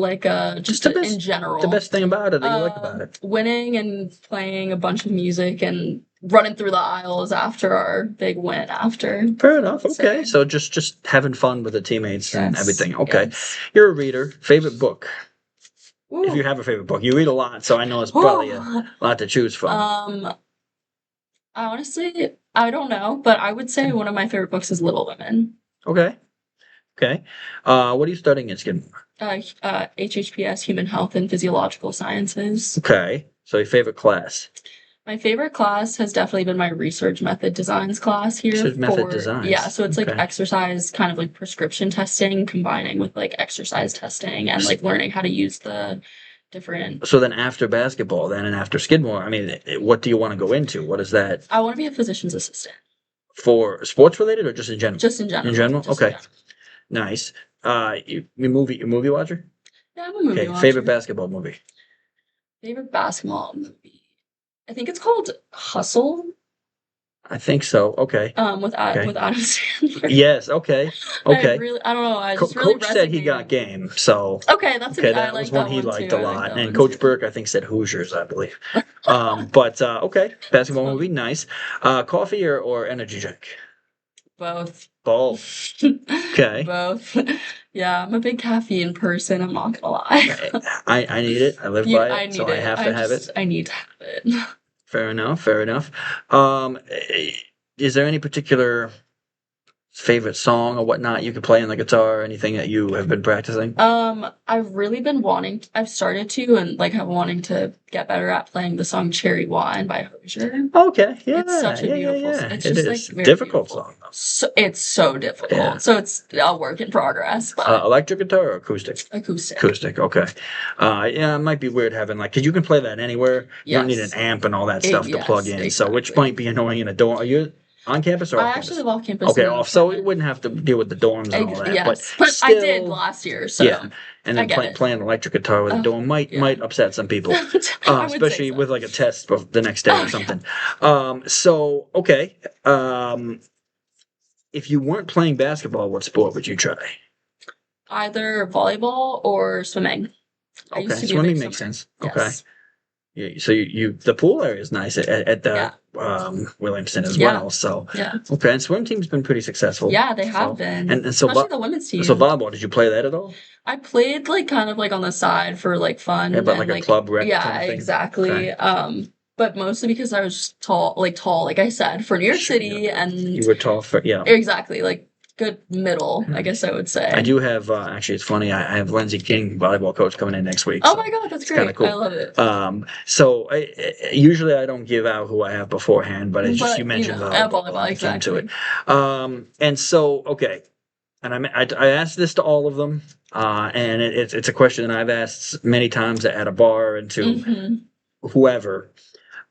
B: just in general?
A: The best thing about it that you like about it.
B: Winning and playing a bunch of music and running through the aisles after our big win after.
A: Fair enough. Okay. So just having fun with the teammates and everything. Okay. Yes. You're a reader. Favorite book? Ooh. If you have a favorite book. You read a lot, so I know it's probably a lot to choose from.
B: Honestly, I don't know, but I would say one of my favorite books is Little Women.
A: Okay. What are you studying at Skidmore?
B: HHPS, Human Health and Physiological Sciences.
A: Okay. So your favorite class? My
B: favorite class has definitely been my research method designs class here.
A: Research method designs.
B: Yeah, so it's exercise, kind of prescription testing, combining with exercise testing and learning how to use the different.
A: So then after basketball, and after Skidmore, what do you want to go into? What is that?
B: I want to be a physician's assistant.
A: For sports related or just in general?
B: Just in general.
A: In general? Okay. Nice. You movie watcher?
B: Yeah, I'm a movie watcher.
A: Favorite basketball movie?
B: Favorite basketball movie? I think it's called Hustle.
A: I think so. Okay.
B: With Adam Sandler.
A: Yes. Okay.
B: I don't know.
A: Coach said he got game. So.
B: Okay, that's okay.
A: That was one he liked a lot, and Coach Burke I think said Hoosiers, I believe. Okay, basketball movie, nice. Coffee or energy drink?
B: Both.
A: Okay.
B: Both. Yeah, I'm a big caffeine person. I'm not gonna lie.
A: I need it. I live by it, so I have to have it.
B: I need to have it.
A: Fair enough. Is there any particular favorite song or whatnot you could play on the guitar or anything that you have been practicing?
B: I've really been I've started to and have wanting to get better at playing the song Cherry Wine by Hozier.
A: Okay, yeah.
B: It's such a beautiful song. It's just
A: very difficult song though.
B: So, it's so difficult. Yeah. So it's a work in progress. But
A: electric guitar or acoustic?
B: Acoustic,
A: okay. It might be weird having because you can play that anywhere. You don't need an amp and all that stuff to plug in. Exactly. So which might be annoying in a dorm. Are you on campus or off campus?
B: I actually live off campus.
A: Okay, off. So we wouldn't have to deal with the dorms and all that.
B: Yes, but still, I did last year. So
A: yeah, and then playing electric guitar with a dorm might upset some people, especially with a test the next day or something. If you weren't playing basketball, what sport would you try?
B: Either volleyball or swimming.
A: Okay, swimming makes sense. Okay. Yes. So the pool area is nice at the
B: Yeah.
A: Williamson as
B: Yeah.
A: well. So
B: Yeah.
A: okay, and swim team's been pretty successful.
B: Yeah, they have
A: So
B: been.
A: and so
B: Especially the women's
A: so
B: team.
A: volleyball. Did you play that at all?
B: I played like kind of like on the side for like fun
A: Yeah, but
B: and
A: like a
B: like
A: club rec kind
B: yeah,
A: of thing.
B: exactly.
A: Okay.
B: But mostly because I was just tall, like I said, for New York
A: Sure,
B: City and
A: you were tall for yeah.
B: exactly like good middle, I guess I would say.
A: I do have actually it's funny. I have Lindsay King, volleyball coach, coming in next week.
B: Oh
A: So
B: my god, that's
A: it's kind
B: great.
A: of cool.
B: I love it.
A: So usually I don't give out who I have beforehand, but it's just
B: But,
A: you mentioned
B: volleyball,
A: I came to
B: exactly.
A: it. And so okay, and I asked this to all of them, and it's a question that I've asked many times at a bar and to whoever.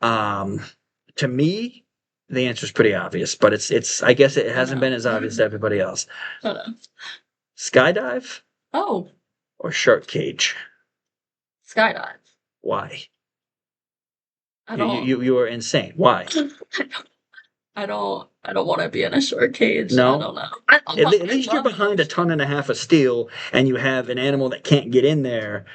A: To me, the answer is pretty obvious, but it's I guess it hasn't been as obvious to everybody else.
B: Oh no.
A: Skydive
B: Oh,
A: or shark cage?
B: skydive.
A: Why?
B: I don't.
A: You are insane. Why?
B: I don't want to be in a shark cage.
A: No?
B: I don't know.
A: At least you're behind a ton and a half of steel, and you have an animal that can't get in there.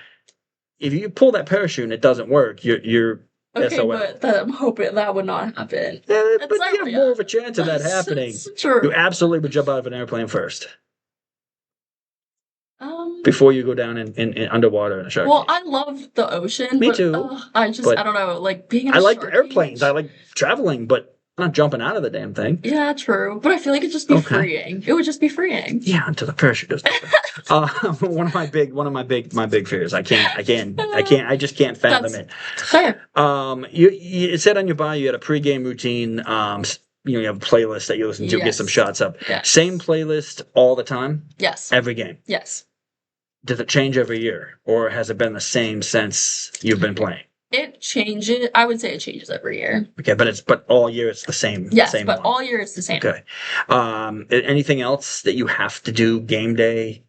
A: If you pull that parachute and it doesn't work, you're
B: okay,
A: SOL.
B: but I'm hoping that would not happen.
A: But you have more of a chance of that happening.
B: It's true.
A: You absolutely would jump out of an airplane first. Before you go down in underwater in a shark cage.
B: I love the ocean.
A: Me too.
B: I don't know, like being in a
A: I like
B: shark
A: airplanes.
B: cage.
A: I like traveling, but I'm not jumping out of the damn thing.
B: Yeah, true. But I feel like it'd just be freeing. It would just be freeing.
A: Yeah, until the parachute doesn't open. One of my big fears. I just can't fathom it.
B: Fair.
A: It said on your bio you had a pregame routine. You have a playlist that you listen to, get some shots up.
B: Yes.
A: Same playlist all the time?
B: Yes.
A: Every game?
B: Yes.
A: Does it change every year, or has it been the same since you've been playing?
B: It changes. I would say it changes every year.
A: Okay, but all year it's the same.
B: Yes,
A: same
B: but
A: one.
B: all year it's the same.
A: Okay. Anything else that you have to do game day?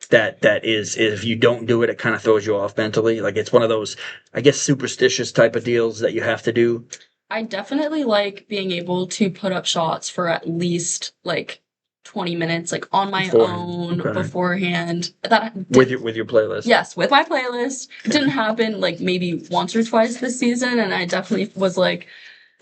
A: That is if you don't do it, it kind of throws you off mentally. Like it's one of those, I guess, superstitious type of deals that you have to do.
B: I definitely like being able to put up shots for at least like 20 minutes, like on my own beforehand.
A: With your playlist.
B: Yes, with my playlist. It didn't happen like maybe once or twice this season, and I definitely was like,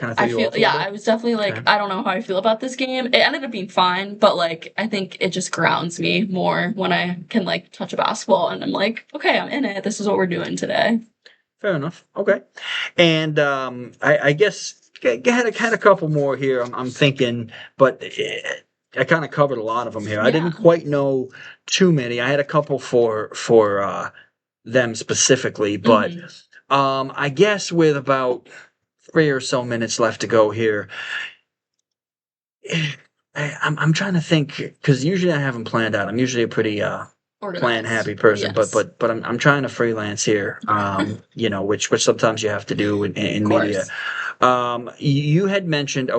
B: I was definitely like, I don't know how I feel about this game. It ended up being fine, but like I think it just grounds me more when I can like touch a basketball and I'm like, okay, I'm in it. This is what we're doing today.
A: Fair enough. Okay. And I guess I had a couple more here. I'm thinking, but I kind of covered a lot of them here. Yeah. I didn't quite know too many. I had a couple for them specifically, but I guess with about 3 or so minutes left to go here, I'm trying to think because usually I have them planned out. I'm usually a pretty plan happy person, yes. but I'm trying to freelance here, which sometimes you have to do in media. You had mentioned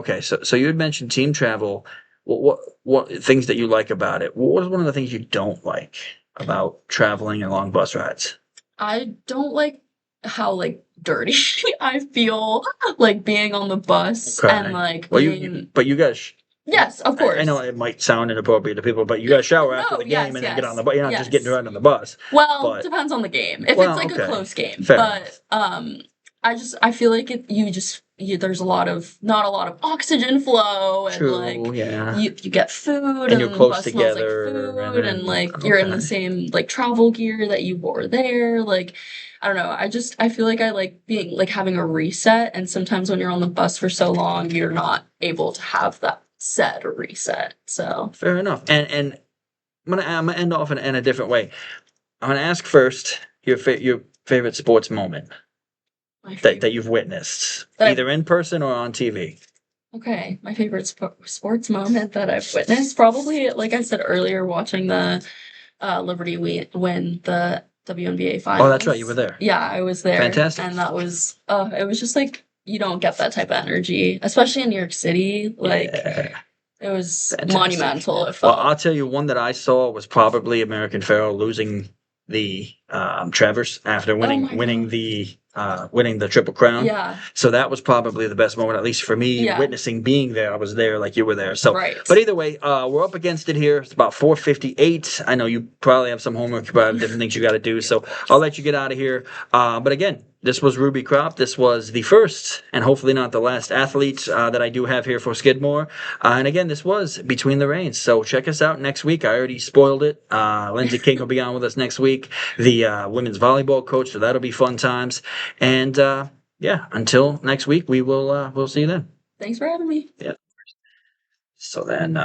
A: so you had mentioned team travel. What things that you like about it? What was one of the things you don't like about traveling and long bus rides?
B: I don't like how like dirty I feel like being on the bus and like.
A: Well, you guys.
B: Yes, of course.
A: I know it might sound inappropriate to people, but you got to shower after the game and then get on the bus. You're not just getting right on the bus.
B: Well, it depends on the game. If it's like a close game, but I feel like there's not a lot of oxygen flow and you get food and
A: you're close together
B: like food and like you're in the same like travel gear that you wore there. Like I don't know. I feel like I like being like having a reset, and sometimes when you're on the bus for so long, you're not able to have that set or reset. So
A: fair enough. And I'm gonna end off in a different way. I'm gonna ask first your favorite sports moment that you've witnessed, either in person or on TV.
B: Okay, my favorite sports moment that I've witnessed, probably like I said earlier, watching the Liberty win the WNBA finals.
A: Oh, that's right, you were there.
B: Yeah, I was there.
A: Fantastic.
B: And that was it was just like you don't get that type of energy, especially in New York City. Like it was monumental. It felt.
A: Well, I'll tell you one that I saw was probably American Pharoah losing the Travers after winning the Triple Crown.
B: Yeah.
A: So that was probably the best moment, at least for me, witnessing being there. I was there like you were there. So, but either way, we're up against it here. It's about 4:58. I know you probably have some homework, you probably have different things you got to do. So I'll let you get out of here. But again, this was Ruby Krop. This was the first and hopefully not the last athlete that I do have here for Skidmore. And again, this was Between the Reins. So check us out next week. I already spoiled it. Lindsay King will be on with us next week, the women's volleyball coach. So that'll be fun times. And yeah, until next week, we'll see you then.
B: Thanks for having me.
A: Yeah. So then.